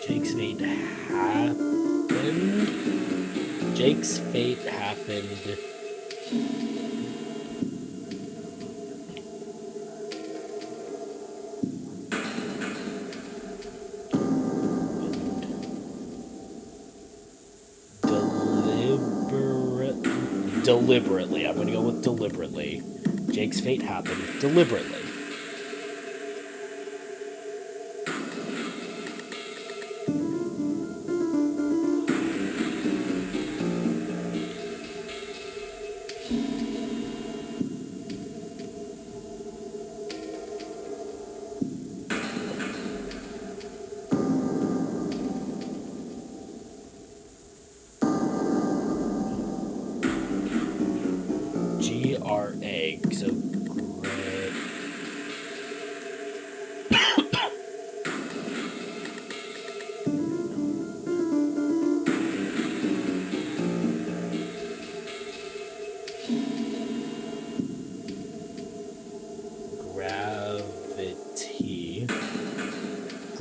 Jake's fate happened. Jake's fate happened. Deliberately. I'm going to go with deliberately. Jake's fate happened deliberately. G-R-A, so great.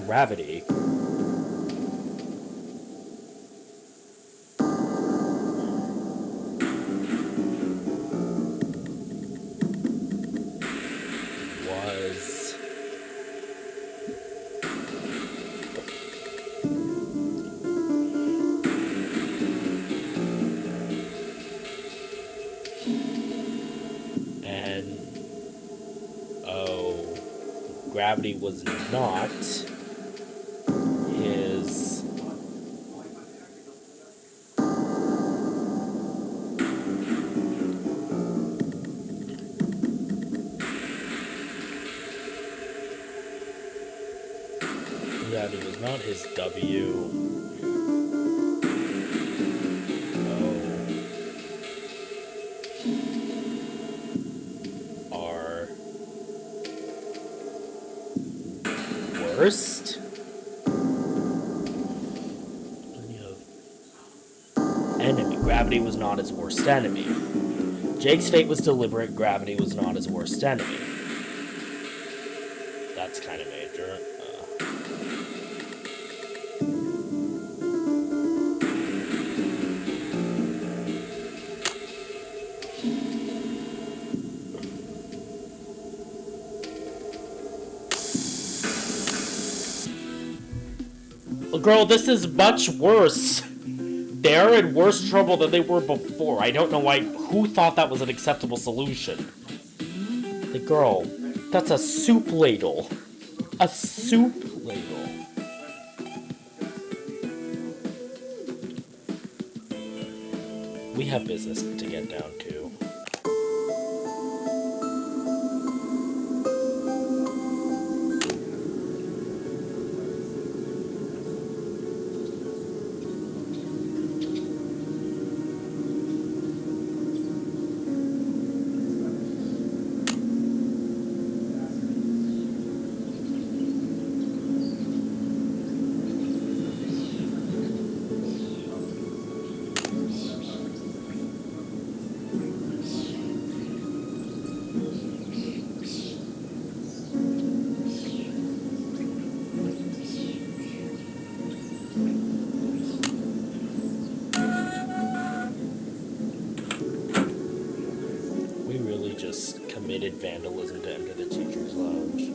Gravity. Gravity was not his gravity was not his W. Worst enemy. Gravity was not his worst enemy. Jake's fate was deliberate. Gravity was not his worst enemy. That's kind of major. Girl, this is much worse. They're in worse trouble than they were before. I don't know why. Who thought that was an acceptable solution? The girl, that's a soup ladle. A soup ladle. We have business to get down to. We really just committed vandalism to enter the teacher's lounge.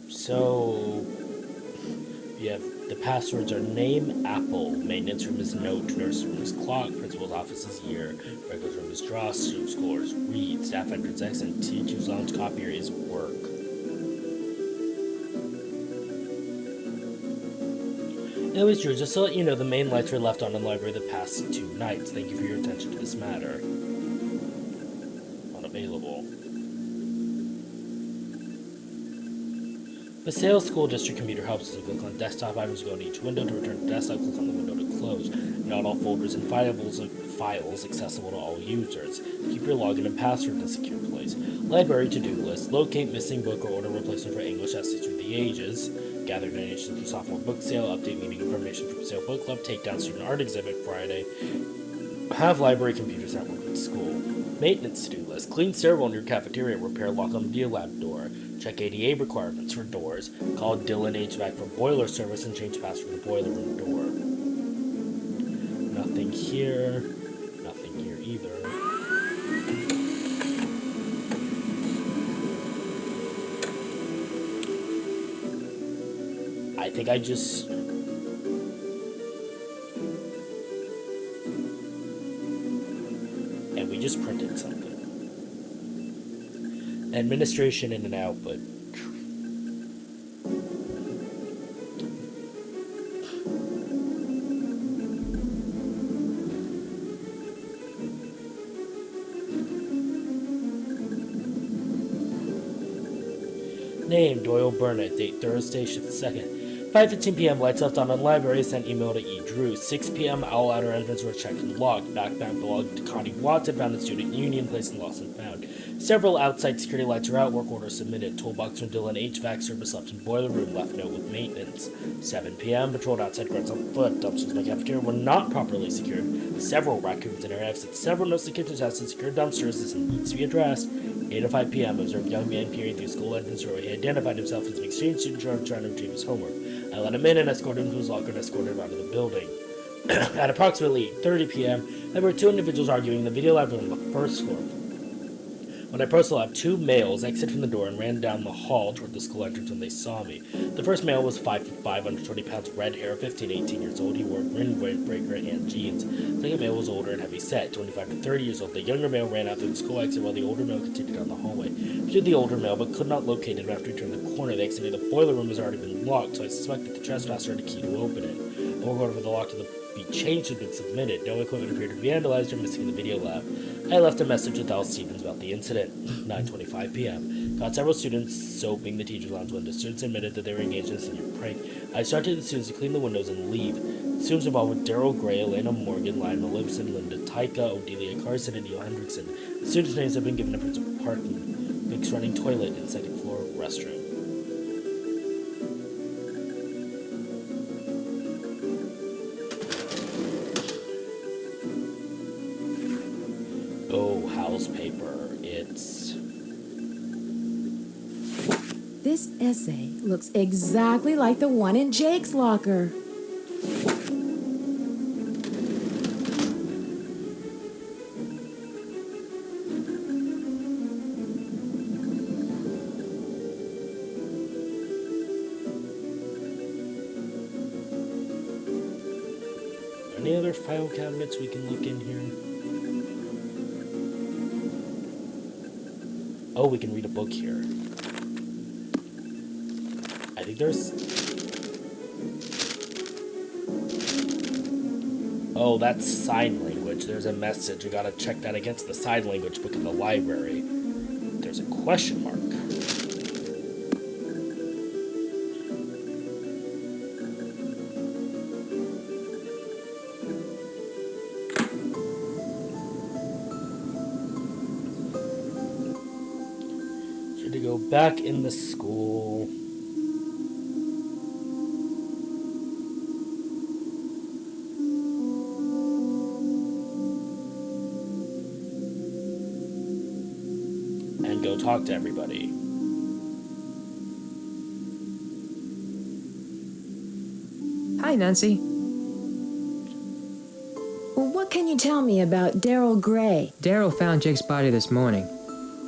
So, you have the passwords are name, apple, maintenance room is note, nurse room is clock, principal's office is year, regular room is draw, student scores read, staff entrance X, and teacher's lounge copier is work. Anyways, Drew, just to let you know, the main lights were left on in the library the past 2 nights. Thank you for your attention to this matter. Unavailable. The Sales School District computer helps us to click on desktop items, go to each window to return to desktop, click on the window to close. Not all folders and files accessible to all users. Keep your login and password in a secure place. Library to-do list. Locate missing book or order replacement for English essays through the ages. Gather donations for sophomore book sale. Update meeting information from sale book club. Take down student art exhibit Friday. Have library computers network with school. Maintenance to-do list. Clean stairwell in your cafeteria. Repair lock on the lab door. Check ADA requirements for doors. Call Dylan HVAC for boiler service and change password for the boiler room door. Nothing here. Nothing here either. I think I just... And we just printed something. Administration in and out, but... Name, Doyle Burnett. Date, Thursday, shift 2nd. 5:15 p.m. Lights left on in library. Sent email to E. Drew. 6 p.m. All outer entrance were checked and locked. Backpack belonged to Connie Watson. Found in student union. Placed in lost and found. Several outside security lights are out. Work order submitted. Toolbox from Dylan HVAC. Service left in boiler room. Left note with maintenance. 7 p.m. Patrolled outside grounds on foot. Dumpsters in the cafeteria were not properly secured. Several raccoons in area exits. Several notes to kitchen's house and secured dumpsters. This needs to be addressed. 8 to 5 p.m. Observed young man peering through school entrance door. He identified himself as an exchange student trying to retrieve his homework. I let him in and escorted him to his locker and escorted him out of the building. At approximately 8:30 p.m., there were 2 individuals arguing in the video library on the first floor. When I approached the lab, 2 males exited from the door and ran down the hall toward the school entrance when they saw me. The first male was 5'5", 120 pounds, red hair, 15, 18 years old. He wore a windbreaker and jeans. The second male was older and heavy set, 25 to 30 years old. The younger male ran out through the school exit while the older male continued down the hallway. I pursued the older male, but could not locate him after he turned the corner. The exit near the boiler room has already been locked, so I suspected the trespasser had a key to open it. No order for the lock to be changed had been submitted. No equipment appeared to be vandalized or missing in the video lab. I left a message with Al Stevens about the incident. 9:25 p.m. Caught several students soaping the teacher's lounge window. Students admitted that they were engaged in a senior prank. I instructed the students to clean the windows and leave. The students involved were Daryl Gray, Elena Morgan, Lionel Lipson, Linda Tyka, Odelia Carson, and Neil Hendrickson. The students' names have been given to principal parking. Fixed running toilet in second floor restroom. Oh, Hal's paper. It's... This essay looks exactly like the one in Jake's locker. Any other file cabinets we can look in here? Oh, we can read a book here. I think there's... Oh, that's sign language. There's a message. We gotta check that against the sign language book in the library. There's a question mark. Should go back in the school. And go talk to everybody. Hi, Nancy. Well, what can you tell me about Daryl Gray? Daryl found Jake's body this morning.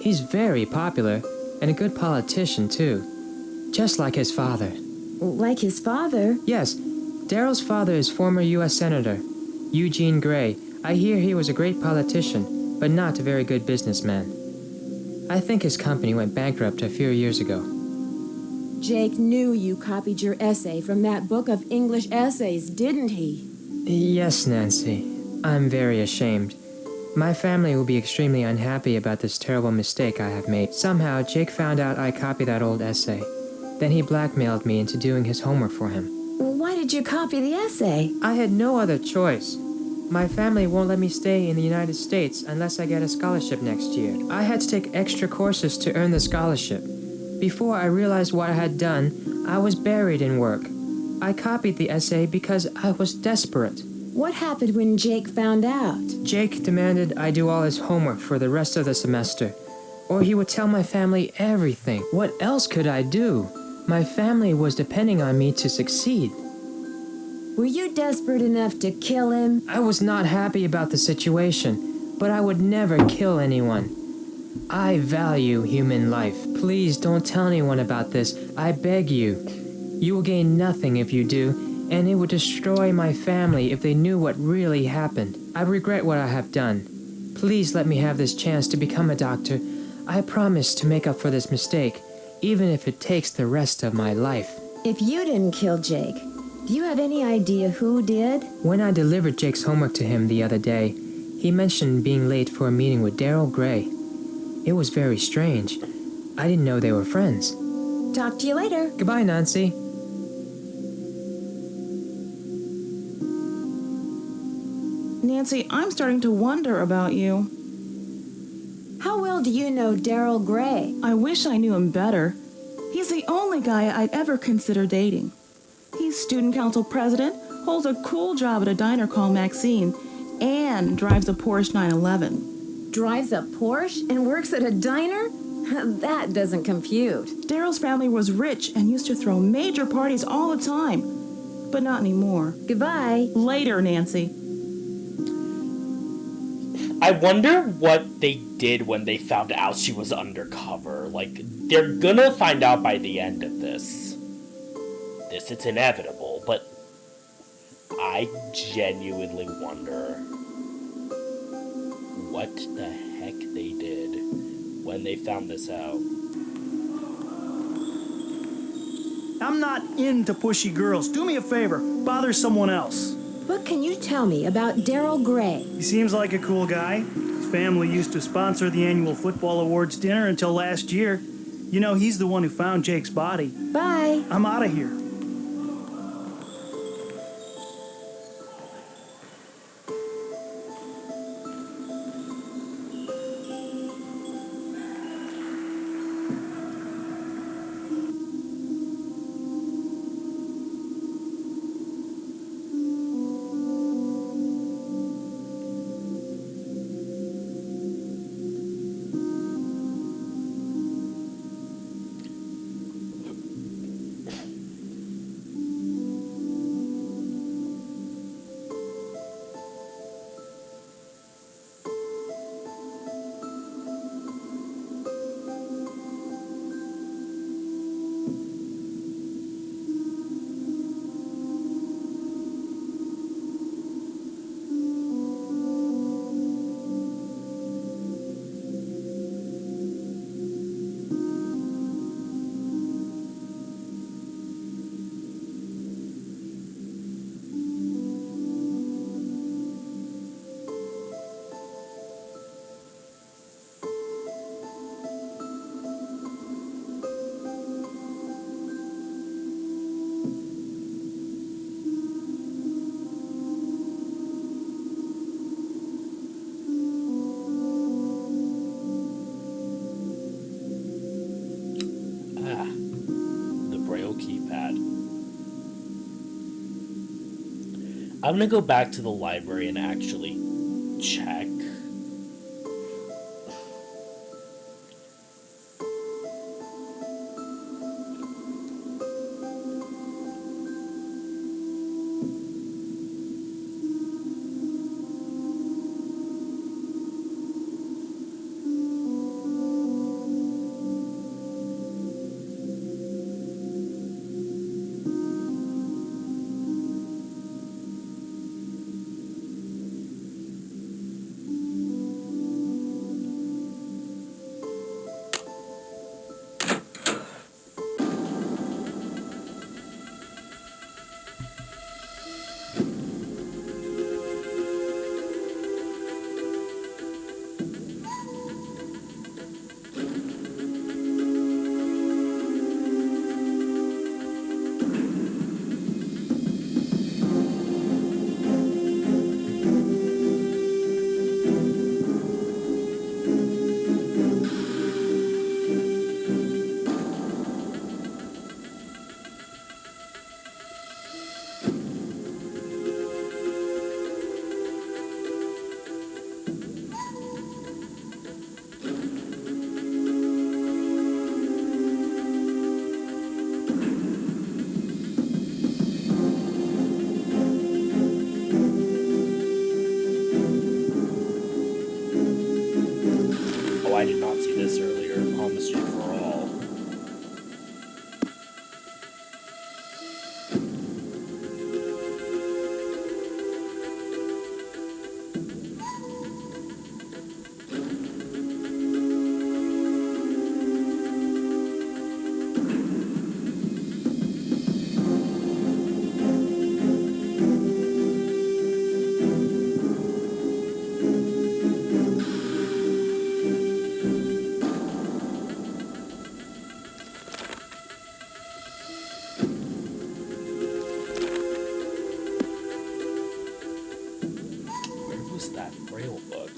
He's very popular and a good politician, too. Just like his father. Like his father? Yes, Daryl's father is former U.S. Senator Eugene Gray. I hear he was a great politician, but not a very good businessman. I think his company went bankrupt a few years ago. Jake knew you copied your essay from that book of English essays, didn't he? Yes, Nancy. I'm very ashamed. My family will be extremely unhappy about this terrible mistake I have made. Somehow, Jake found out I copied that old essay. Then he blackmailed me into doing his homework for him. Well, why did you copy the essay? I had no other choice. My family won't let me stay in the United States unless I get a scholarship next year. I had to take extra courses to earn the scholarship. Before I realized what I had done, I was buried in work. I copied the essay because I was desperate. What happened when Jake found out? Jake demanded I do all his homework for the rest of the semester, or he would tell my family everything. What else could I do? My family was depending on me to succeed. Were you desperate enough to kill him? I was not happy about the situation, but I would never kill anyone. I value human life. Please don't tell anyone about this. I beg you. You will gain nothing if you do, and it would destroy my family if they knew what really happened. I regret what I have done. Please let me have this chance to become a doctor. I promise to make up for this mistake, even if it takes the rest of my life. If you didn't kill Jake, do you have any idea who did? When I delivered Jake's homework to him the other day, he mentioned being late for a meeting with Daryl Gray. It was very strange. I didn't know they were friends. Talk to you later. Goodbye, Nancy. Nancy, I'm starting to wonder about you. How well do you know Daryl Gray? I wish I knew him better. He's the only guy I'd ever consider dating. He's student council president, holds a cool job at a diner called Maxine, and drives a Porsche 911. Drives a Porsche and works at a diner? That doesn't compute. Daryl's family was rich and used to throw major parties all the time, but not anymore. Goodbye. Later, Nancy. I wonder what they did when they found out she was undercover. Like, they're gonna find out by the end of this. It's inevitable, but I genuinely wonder what the heck they did when they found this out. I'm not into pushy girls. Do me a favor, bother someone else. What can you tell me about Daryl Gray? He seems like a cool guy. His family used to sponsor the annual football awards dinner until last year. You know, he's the one who found Jake's body. Bye. I'm out of here. I'm gonna go back to the library and actually check. I did not see this earlier on the street for all. That braille book.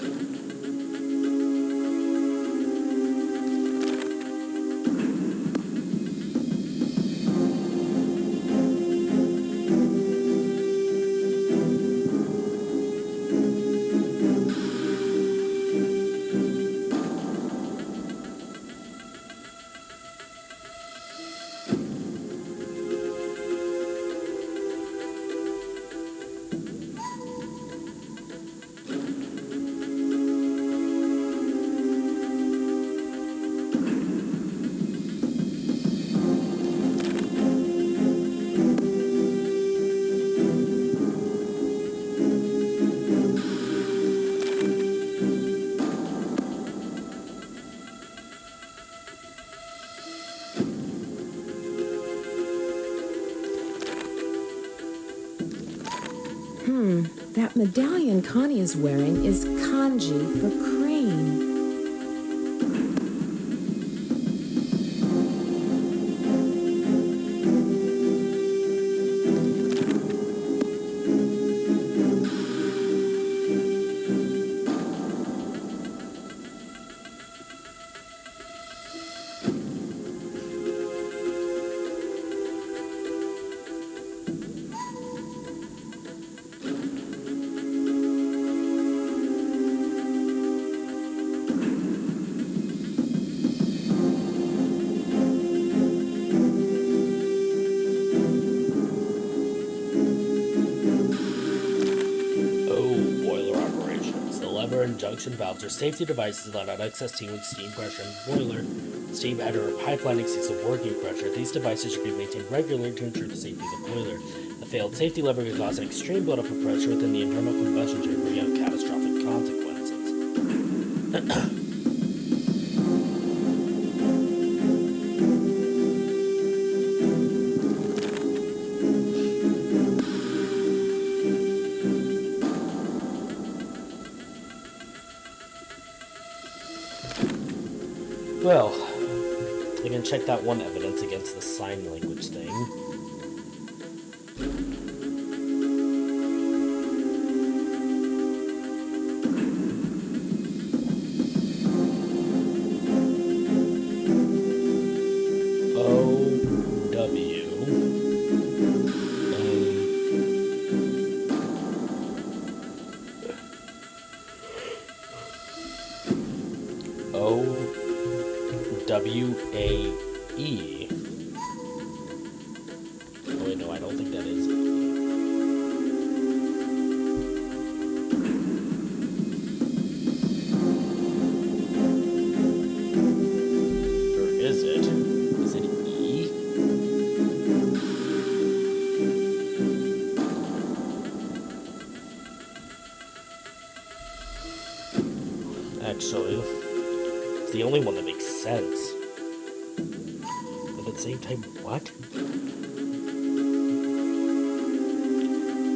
That medallion Connie is wearing is kanji for crane. and junction valves are safety devices that allow excess steam when steam pressure in the boiler, steam header, or pipeline exceeds the working pressure. These devices should be maintained regularly to ensure the safety of the boiler. A failed safety lever could cause an extreme buildup of pressure within the internal combustion chamber, bringing out catastrophic consequences. Well, I can check that one evidence against the sign language thing. W-A-E. Oh wait, no, I don't think that is E. Or is it? Is it E? Actually, it's the only one that makes sense. But at the same time, what?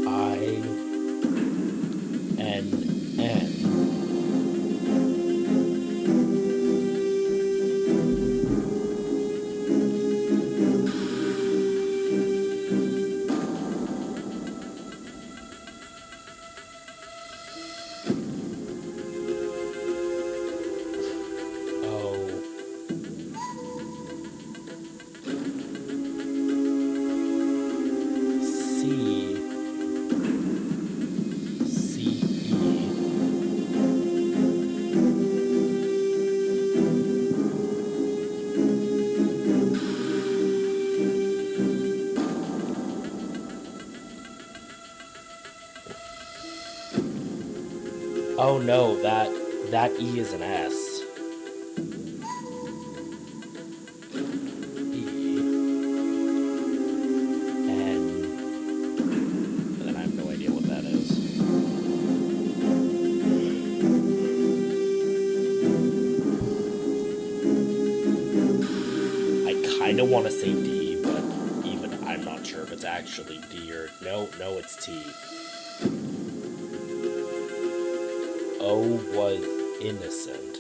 I-N-N. Oh no, that E is an S. E. And then I have no idea what that is. I kinda wanna say D, but even I'm not sure if it's actually D or no, it's T. O was innocent.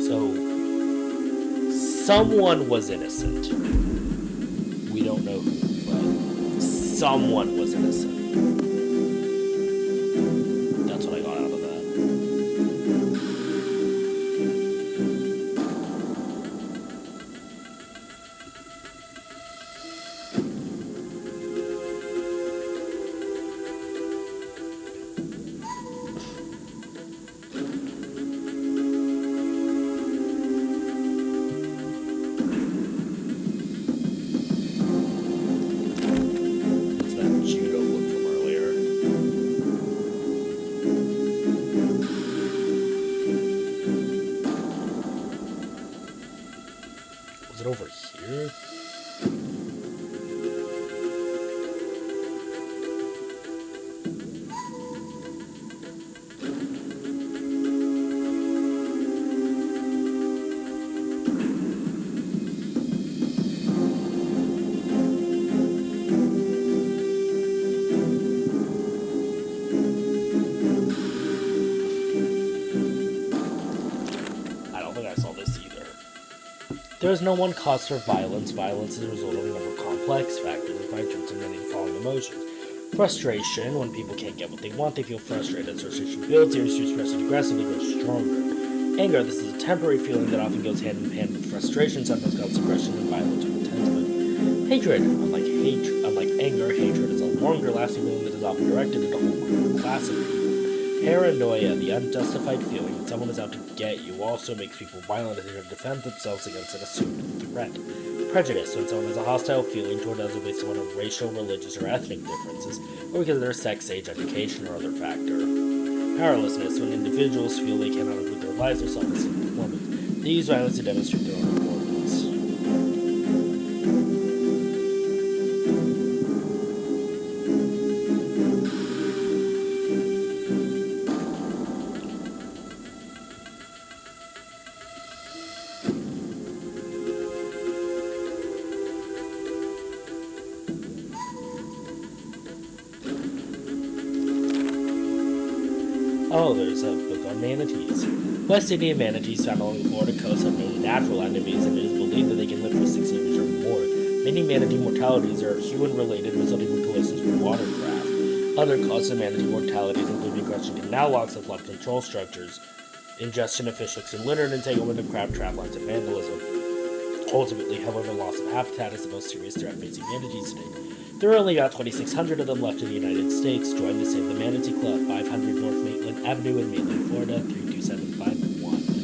So, someone was innocent. We don't know who, but someone was innocent. That's what I got out of that. Over here? I don't think I saw this either. There is no one cause for violence. Violence is a result of a number of complex factors and factors in many following emotions. Frustration. When people can't get what they want, they feel frustrated. Frustration builds, the urge to express it aggressively grows stronger. Anger. This is a temporary feeling that often goes hand in hand with frustration, sometimes causes aggression and violence when intensely. Hatred. Unlike anger, hatred is a longer lasting feeling that is often directed at a whole group or class of people. Paranoia, the unjustified feeling that someone is out to get you, also makes people violent as they try to defend themselves against an assumed threat. Prejudice, when someone has a hostile feeling toward others based on racial, religious, or ethnic differences, or because of their sex, age, education, or other factor. Powerlessness, when individuals feel they cannot improve their lives or self-esteem performance. They use violence to demonstrate their own importance. Oh, there's a book on manatees. West Indian manatees found along the Florida coast have no natural enemies, and it is believed that they can live for 60 years or more. Many manatee mortalities are human-related, resulting from collisions with watercraft. Other causes of manatee mortalities include aggression canal locks and flood control structures, ingestion of fish hooks and litter, and entanglement of craft trap lines, and vandalism. Ultimately, however, loss of habitat is the most serious threat facing manatees today. There are only about 2,600 of them left in the United States. Join to save the Manatee Club, 500 North Maitland Avenue in Maitland, Florida, 32751.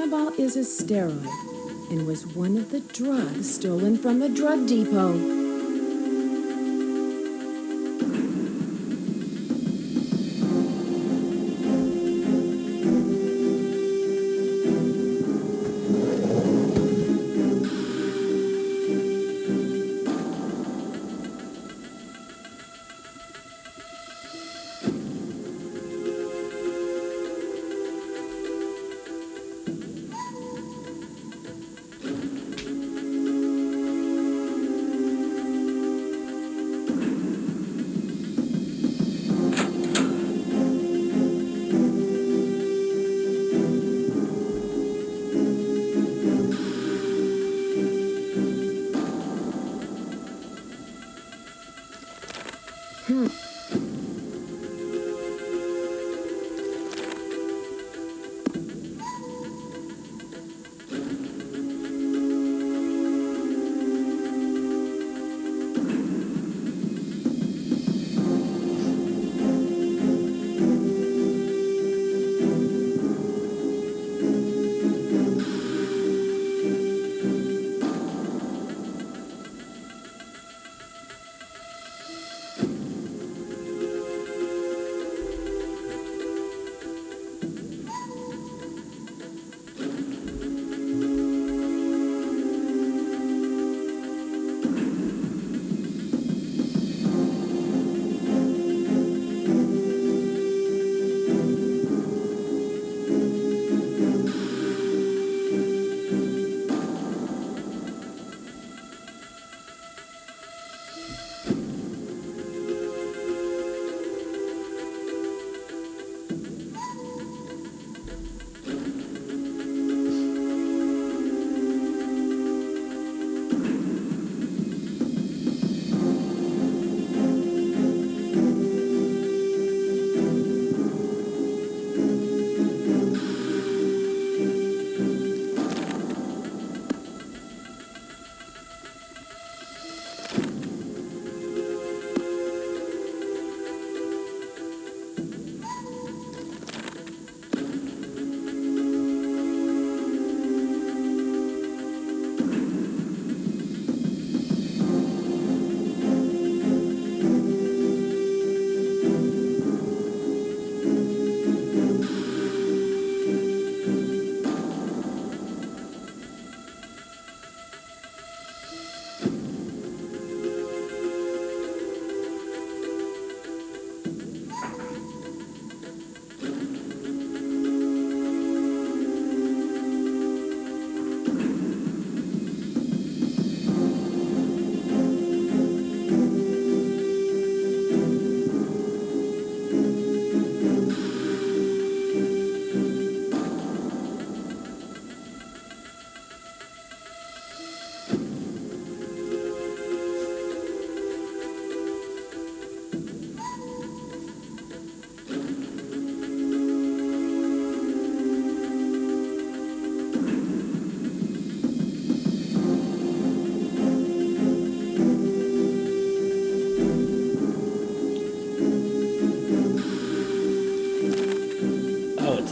Tramadol is a steroid and was one of the drugs stolen from the drug depot.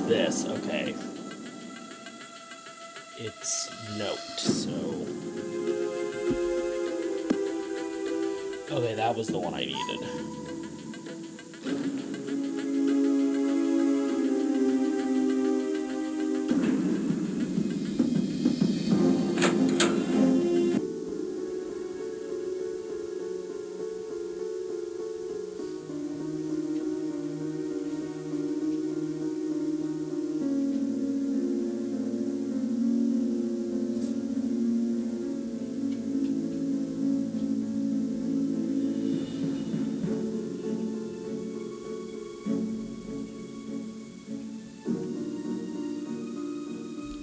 this, okay. It's note, so... Okay, that was the one I needed.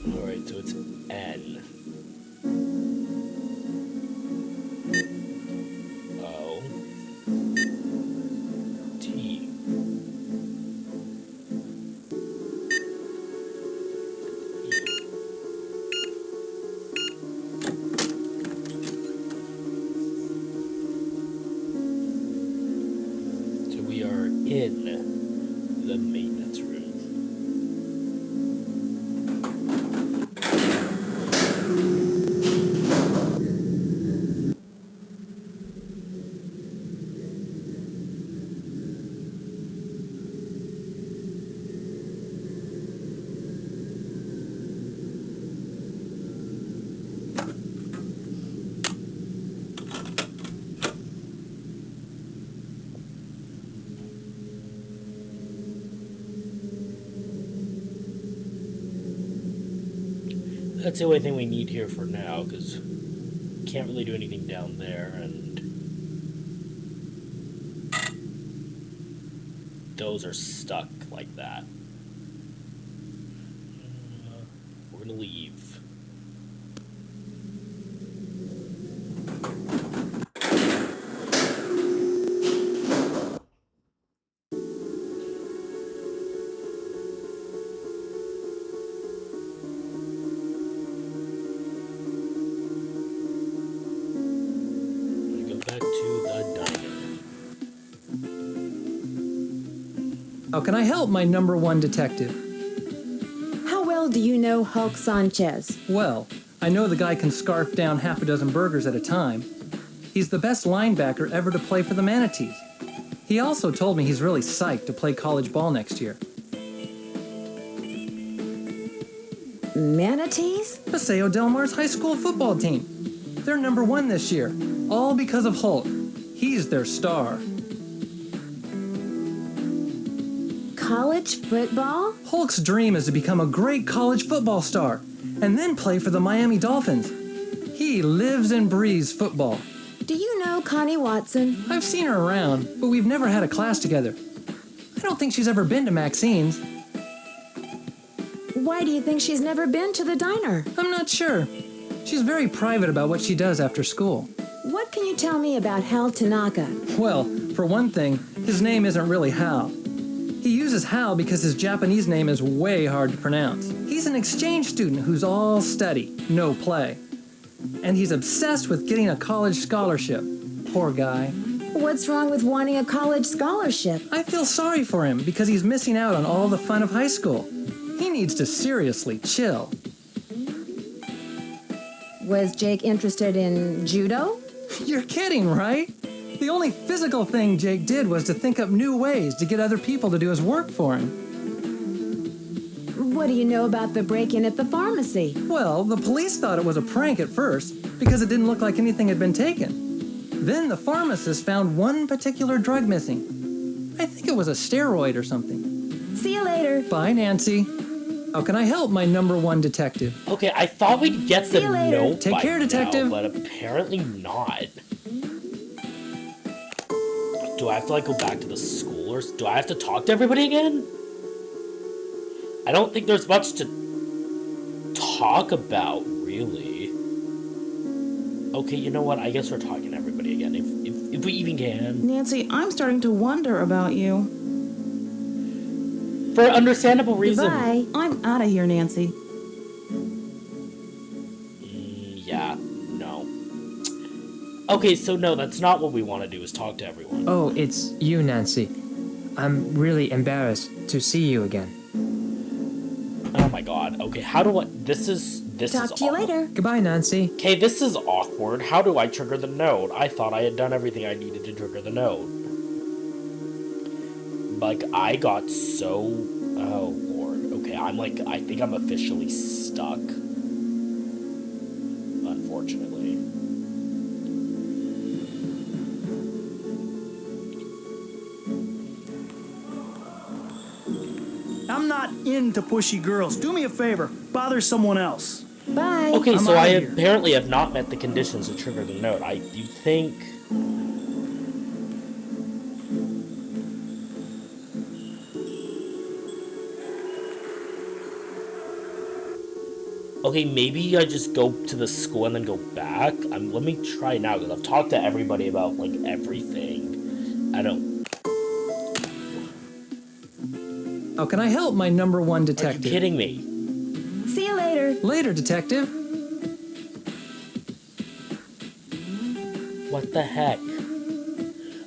Alright, so it's N. O. T. So we are in the maintenance room. That's the only thing we need here for now, because can't really do anything down there, and those are stuck like that. We're gonna leave. How can I help, my number one detective? How well do you know Hulk Sanchez? Well, I know the guy can scarf down half a dozen burgers at a time. He's the best linebacker ever to play for the Manatees. He also told me he's really psyched to play college ball next year. Manatees? Paseo Del Mar's high school football team. They're number one this year, all because of Hulk. He's their star. College football? Hulk's dream is to become a great college football star and then play for the Miami Dolphins. He lives and breathes football. Do you know Connie Watson? I've seen her around, but we've never had a class together. I don't think she's ever been to Maxine's. Why do you think she's never been to the diner? I'm not sure. She's very private about what she does after school. What can you tell me about Hal Tanaka? Well, for one thing, his name isn't really Hal. He uses Hal because his Japanese name is way hard to pronounce. He's an exchange student who's all study, no play. And he's obsessed with getting a college scholarship. Poor guy. What's wrong with wanting a college scholarship? I feel sorry for him because he's missing out on all the fun of high school. He needs to seriously chill. Was Jake interested in judo? You're kidding, right? The only physical thing Jake did was to think up new ways to get other people to do his work for him. What do you know about the break-in at the pharmacy? Well, the police thought it was a prank at first because it didn't look like anything had been taken. Then the pharmacist found one particular drug missing. I think it was a steroid or something. See you later. Bye, Nancy. How can I help, my number one detective? Okay, I thought we'd get the note Take by care, detective. now, but apparently not. Do I have to, like, go back to the school, or do I have to talk to everybody again? I don't think there's much to talk about, really. Okay, you know what? I guess we're talking to everybody again, if we even can. Nancy, I'm starting to wonder about you. For understandable reason. Goodbye. I'm out of here, Nancy. Yeah, no. Okay, so no, that's not what we want to do, is talk to everyone. Oh, it's you, Nancy. I'm really embarrassed to see you again. Oh my god. Okay, how do I... This is Talk to you later. Goodbye, Nancy. Okay, this is awkward. How do I trigger the node? I thought I had done everything I needed to trigger the node. Like, I got so... Oh, Lord. Okay, I'm like... I think I'm officially stuck. Unfortunately. I'm not into pushy girls. Do me a favor. Bother someone else. Bye. Okay, I'm so I outta here. apparently have not met the conditions to trigger the node. You think... Okay, maybe I just go to the school and then go back. Let me try now, because I've talked to everybody about, like, everything. I don't... How can I help, my number one Are you detective? kidding me? See you later. Later, detective. What the heck?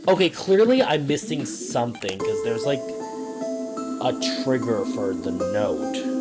Okay, clearly I'm missing something, because there's, like, a trigger for the note.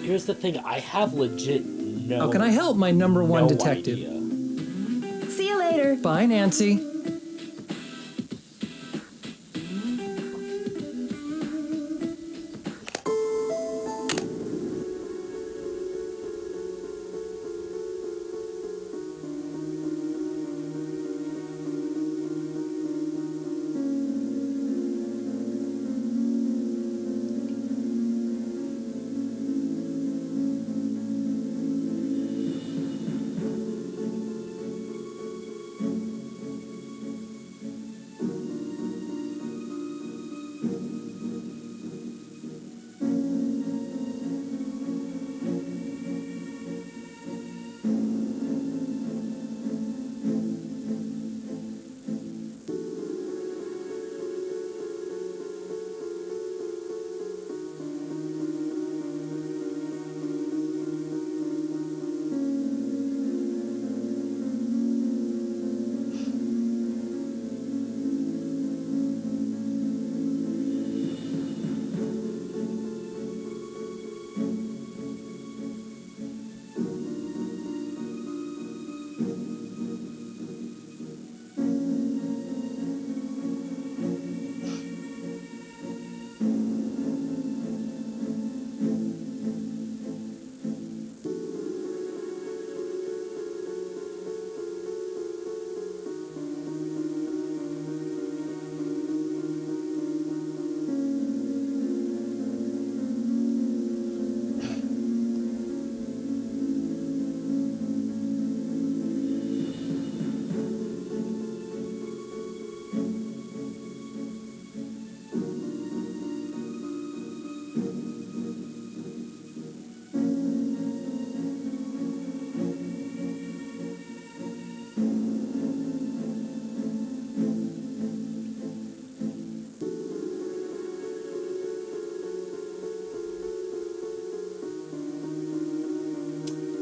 Here's the thing, I have legit no. How can I help, my number one no detective? idea. See you later. Bye, Nancy.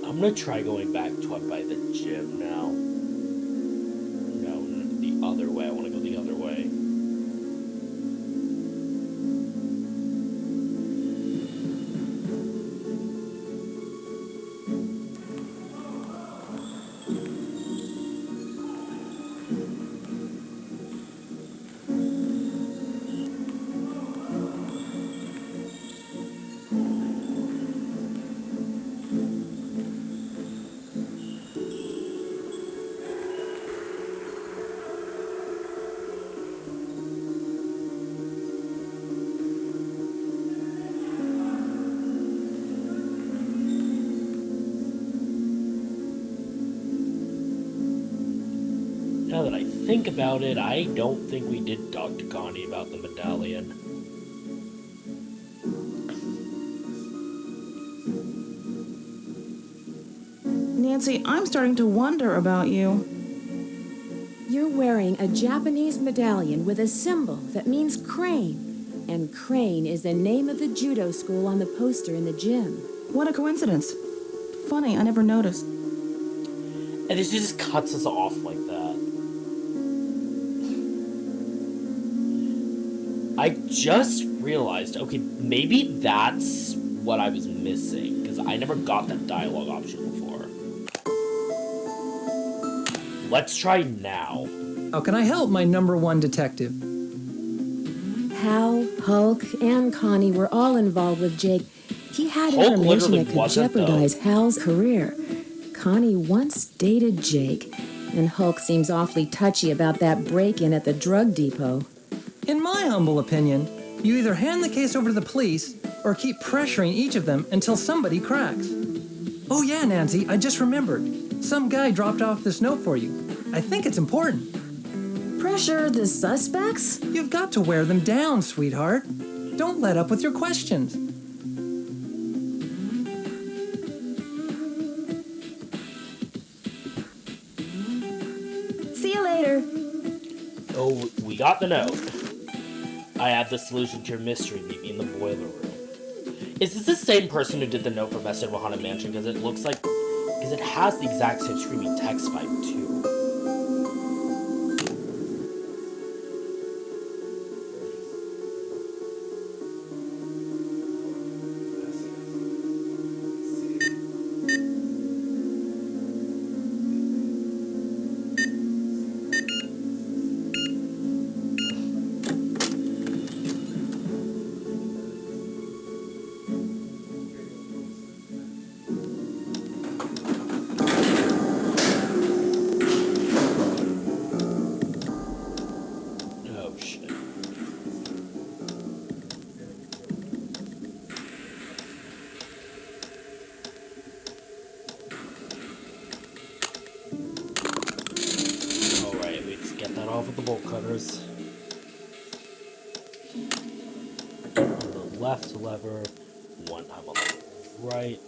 I'm gonna try going back to up by the gym now. No, the other way. I want to go the other way. Now that I think about it, I don't think we did talk to Connie about the medallion. Nancy, I'm starting to wonder about you. You're wearing a Japanese medallion with a symbol that means crane. And crane is the name of the judo school on the poster in the gym. What a coincidence. Funny, I never noticed. And then she just cuts us off like that. I just realized, okay, maybe that's what I was missing, because I never got that dialogue option before. Let's try now. How can I help, my number one detective? Hal, Hulk, and Connie were all involved with Jake. He had Hulk information literally that could wasn't, though. jeopardize Hal's career. Connie once dated Jake, and Hulk seems awfully touchy about that break-in at the drug depot. In my humble opinion, you either hand the case over to the police or keep pressuring each of them until somebody cracks. Oh yeah, Nancy, I just remembered. Some guy dropped off this note for you. I think it's important. Pressure the suspects? You've got to wear them down, sweetheart. Don't let up with your questions. See you later. Oh, we got the note. I have the solution to your mystery. Meet me in the boiler room. Is this the same person who did the note for Best of Haunted Mansion? Because it looks like... Because it has the exact same screaming text vibe, too. bolt cutters. On the left lever, one time on the right.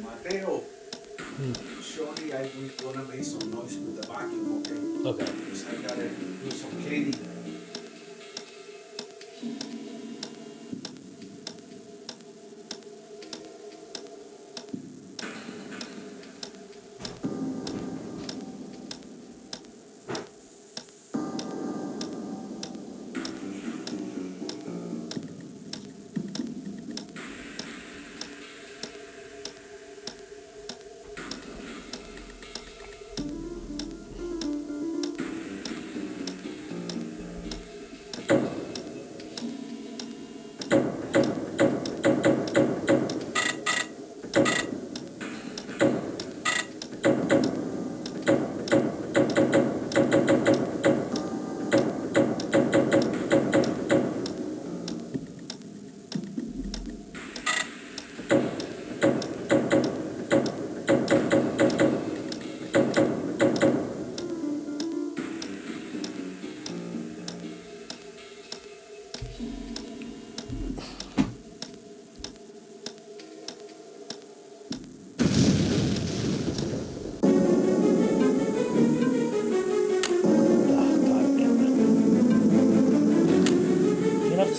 Mateo, surely I will gonna make some noise with the vacuum, okay? Okay. Because I gotta do some cleaning.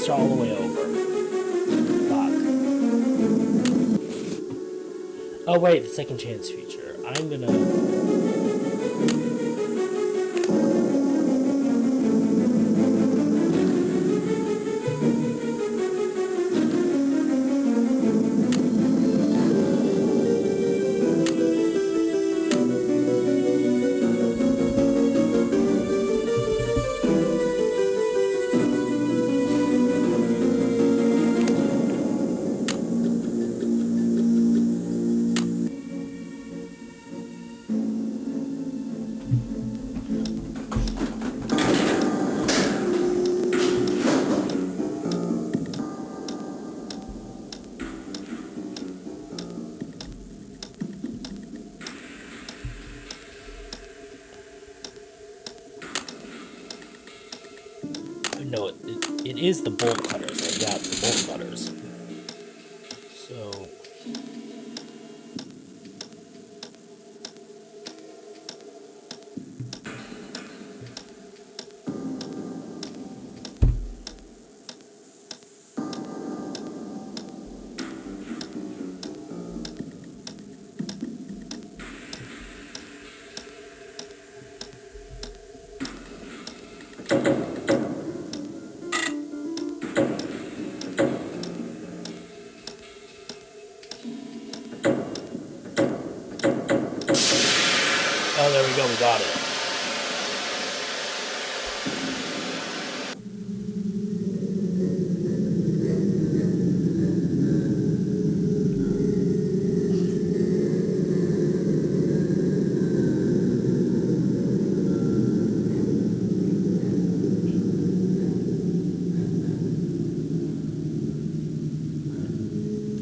All the way over. Fuck. Oh wait, the second chance feature. I'm gonna... No, it is the bolt cutters. Right? Yeah, it's the bolt cutters. So... Oh, there we go, we got it.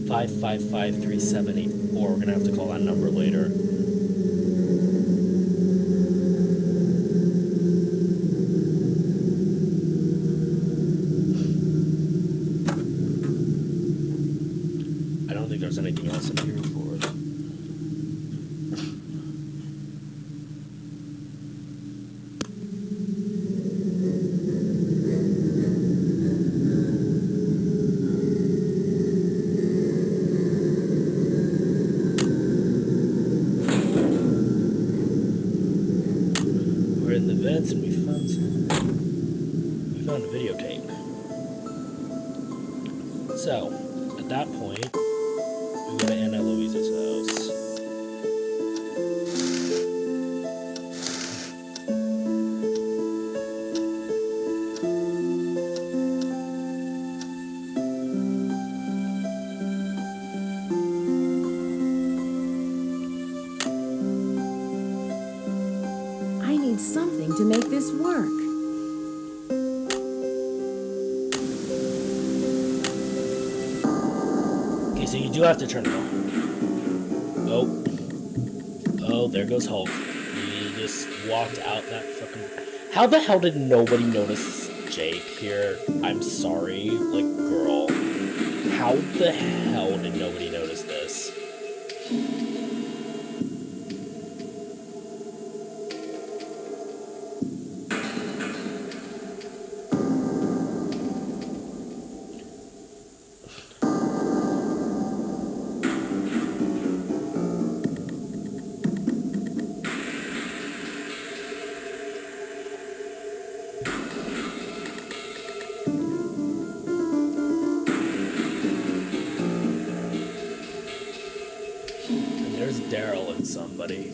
Five 553-784. We're gonna have to call that number later. in the vents and we found a videotape. So, at that point, we go to Aunt Eloise's house. I need something to make this work. Okay, so you do have to turn it on. Oh, there goes Hulk. He just walked out that fucking... How the hell did nobody notice Jake here? I'm sorry, like, girl. How the hell did nobody notice this? There's Daryl and somebody.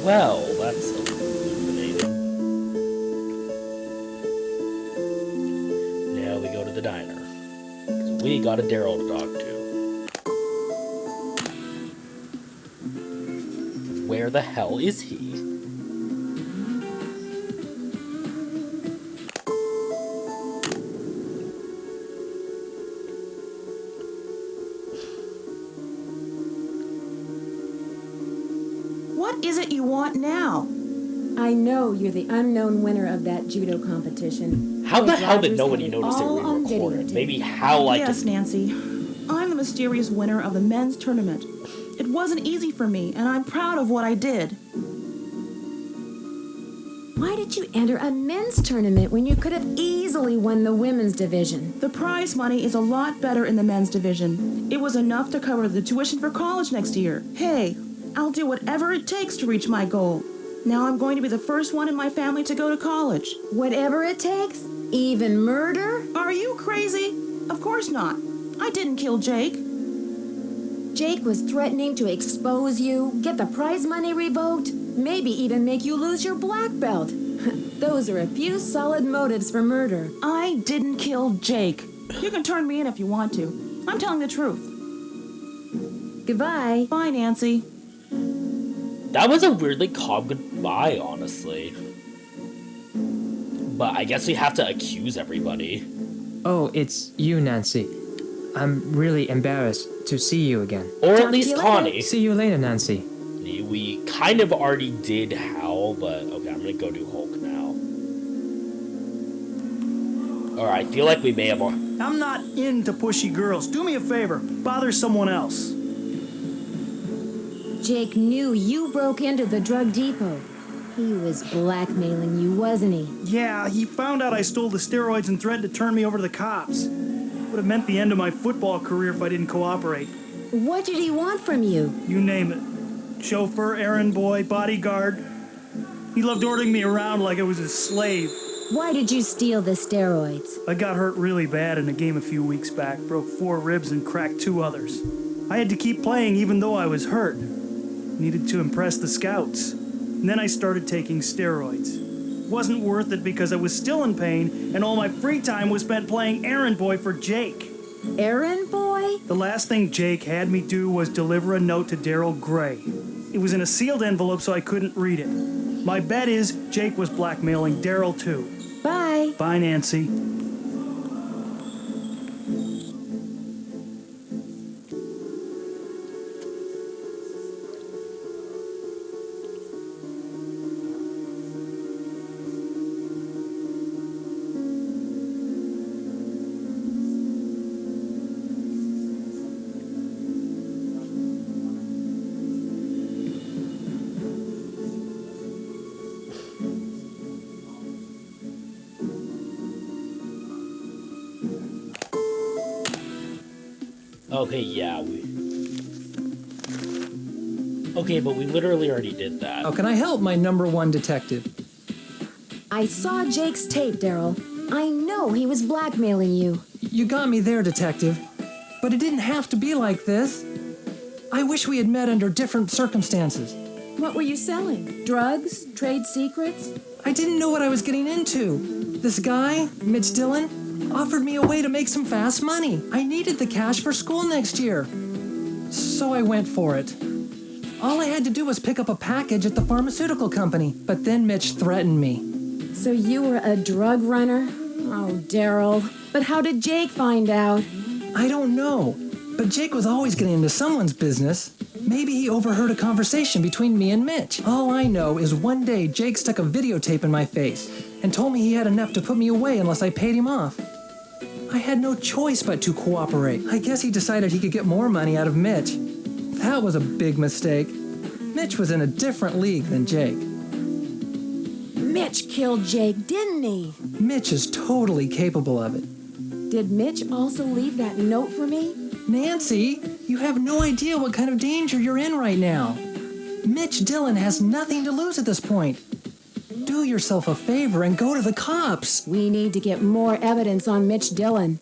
Well, that's illuminating. Now we go to the diner. 'Cause we got a Daryl to talk to. Where the hell is he? What is it you want now? I know you're the unknown winner of that judo competition. How the Those hell did robbers nobody had it notice that all we on recorded? videotape. Maybe how I Yes, could... Nancy. I'm the mysterious winner of the men's tournament. It wasn't easy for me, and I'm proud of what I did. Why did you enter a men's tournament when you could have easily won the women's division? The prize money is a lot better in the men's division. It was enough to cover the tuition for college next year. Hey, I'll do whatever it takes to reach my goal. Now I'm going to be the first one in my family to go to college. Whatever it takes? Even murder? Are you crazy? Of course not. I didn't kill Jake. Jake was threatening to expose you, get the prize money revoked, maybe even make you lose your black belt. Those are a few solid motives for murder. I didn't kill Jake. You can turn me in if you want to. I'm telling the truth. Goodbye. Bye, Nancy. That was a weirdly calm goodbye, honestly. But I guess we have to accuse everybody. Oh, it's you, Nancy. I'm really embarrassed to see you again. Or at Talk to least you later. Connie. See you later, Nancy. We kind of already did Hal, but okay, I'm gonna go do Hulk now. Alright, I feel like we may have... I'm not into pushy girls. Do me a favor. Bother someone else. Jake knew you broke into the drug depot. He was blackmailing you, wasn't he? Yeah, he found out I stole the steroids and threatened to turn me over to the cops. Would have meant the end of my football career if I didn't cooperate. What did he want from you? You name it. Chauffeur, errand boy, bodyguard. He loved ordering me around like I was his slave. Why did you steal the steroids? I got hurt really bad in a game a few weeks back, broke 4 ribs and cracked 2 others. I had to keep playing even though I was hurt. Needed to impress the scouts. And then I started taking steroids. Wasn't worth it because I was still in pain and all my free time was spent playing errand boy for Jake. Errand boy? The last thing Jake had me do was deliver a note to Daryl Gray. It was in a sealed envelope so I couldn't read it. My bet is Jake was blackmailing Daryl too. Bye. Bye, Nancy. Okay, yeah, Okay, but we literally already did that. How can I help, my #1 detective? I saw Jake's tape, Daryl. I know he was blackmailing you. You got me there, detective. But it didn't have to be like this. I wish we had met under different circumstances. What were you selling? Drugs? Trade secrets? I didn't know what I was getting into. This guy, Mitch Dillon, offered me a way to make some fast money. I needed the cash for school next year. So I went for it. All I had to do was pick up a package at the pharmaceutical company, but then Mitch threatened me. So you were a drug runner? Oh, Daryl. But how did Jake find out? I don't know, but Jake was always getting into someone's business. Maybe he overheard a conversation between me and Mitch. All I know is one day Jake stuck a videotape in my face and told me he had enough to put me away unless I paid him off. I had no choice but to cooperate. I guess he decided he could get more money out of Mitch. That was a big mistake. Mitch was in a different league than Jake. Mitch killed Jake, didn't he? Mitch is totally capable of it. Did Mitch also leave that note for me? Nancy, you have no idea what kind of danger you're in right now. Mitch Dillon has nothing to lose at this point. Do yourself a favor and go to the cops. We need to get more evidence on Mitch Dillon.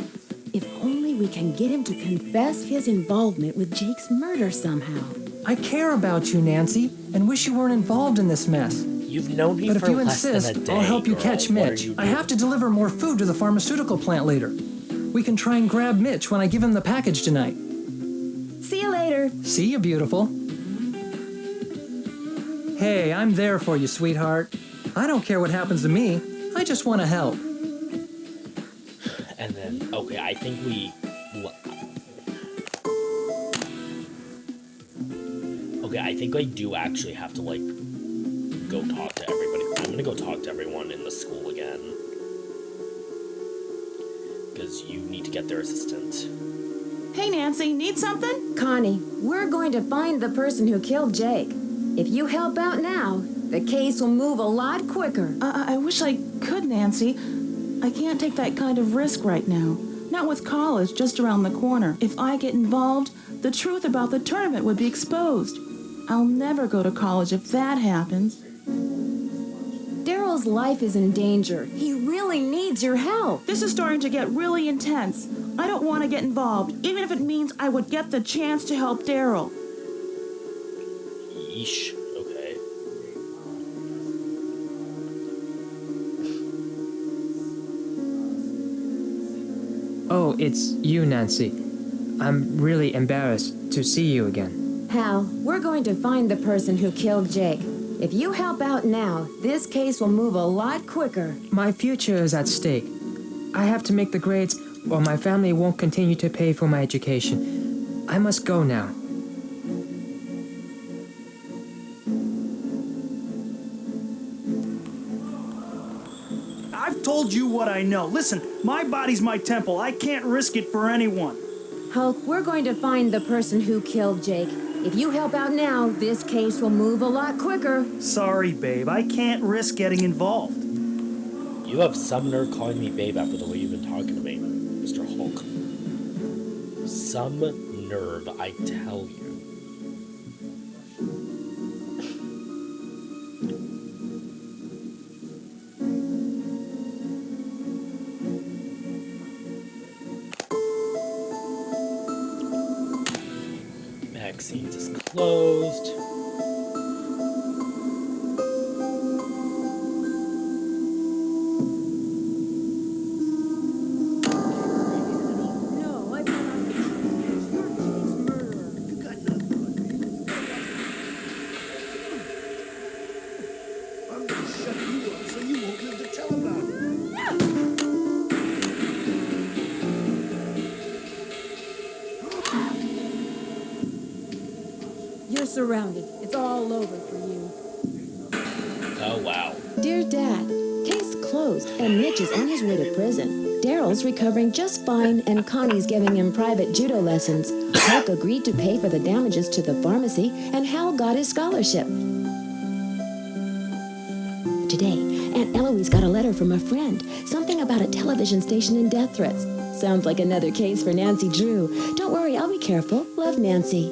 If only we can get him to confess his involvement with Jake's murder somehow. I care about you, Nancy, and wish you weren't involved in this mess. You've known me But for if you less insist, than a day, I'll help you girl. catch What are Mitch. you I have to deliver more food to the pharmaceutical plant later. We can try and grab Mitch when I give him the package tonight. See you later. See you, beautiful. Hey, I'm there for you, sweetheart. I don't care what happens to me. I just want to help. And then, okay, I think we... Okay, I think I do actually have to, like, go talk to everybody. I'm gonna go talk to everyone in the school again. Because you need to get their assistance. Hey, Nancy, need something? Connie, we're going to find the person who killed Jake. If you help out now, the case will move a lot quicker. I wish I could, Nancy. I can't take that kind of risk right now. Not with college just around the corner. If I get involved, the truth about the tournament would be exposed. I'll never go to college if that happens. Daryl's life is in danger. He really needs your help. This is starting to get really intense. I don't want to get involved, even if it means I would get the chance to help Daryl. Yeesh. Okay. Oh, it's you, Nancy. I'm really embarrassed to see you again. Hal, we're going to find the person who killed Jake. If you help out now, this case will move a lot quicker. My future is at stake. I have to make the grades, or my family won't continue to pay for my education. I must go now. I've told you what I know. Listen, my body's my temple. I can't risk it for anyone. Hulk, we're going to find the person who killed Jake. If you help out now, this case will move a lot quicker. Sorry, babe. I can't risk getting involved. You have some nerve calling me babe after the way you've been talking to me, Mr. Hulk. Some nerve, I tell you. Vaccines is closed. I'm gonna shut you up so you won't live to tell about it. You're surrounded. It's all over for you. Oh, wow. Dear Dad, case closed and Mitch is on his way to prison. Daryl's recovering just fine and Connie's giving him private judo lessons. Hulk agreed to pay for the damages to the pharmacy and Hal got his scholarship. Today, Aunt Eloise got a letter from a friend. Something about a television station and death threats. Sounds like another case for Nancy Drew. Don't worry, I'll be careful. Love, Nancy.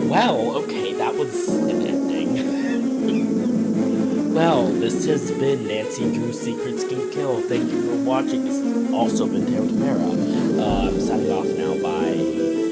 Well, okay, that was an ending. Well, this has been Nancy Drew's Secrets Can Kill. Thank you for watching. This has also been Taro Tamara. I'm signing off now. Bye.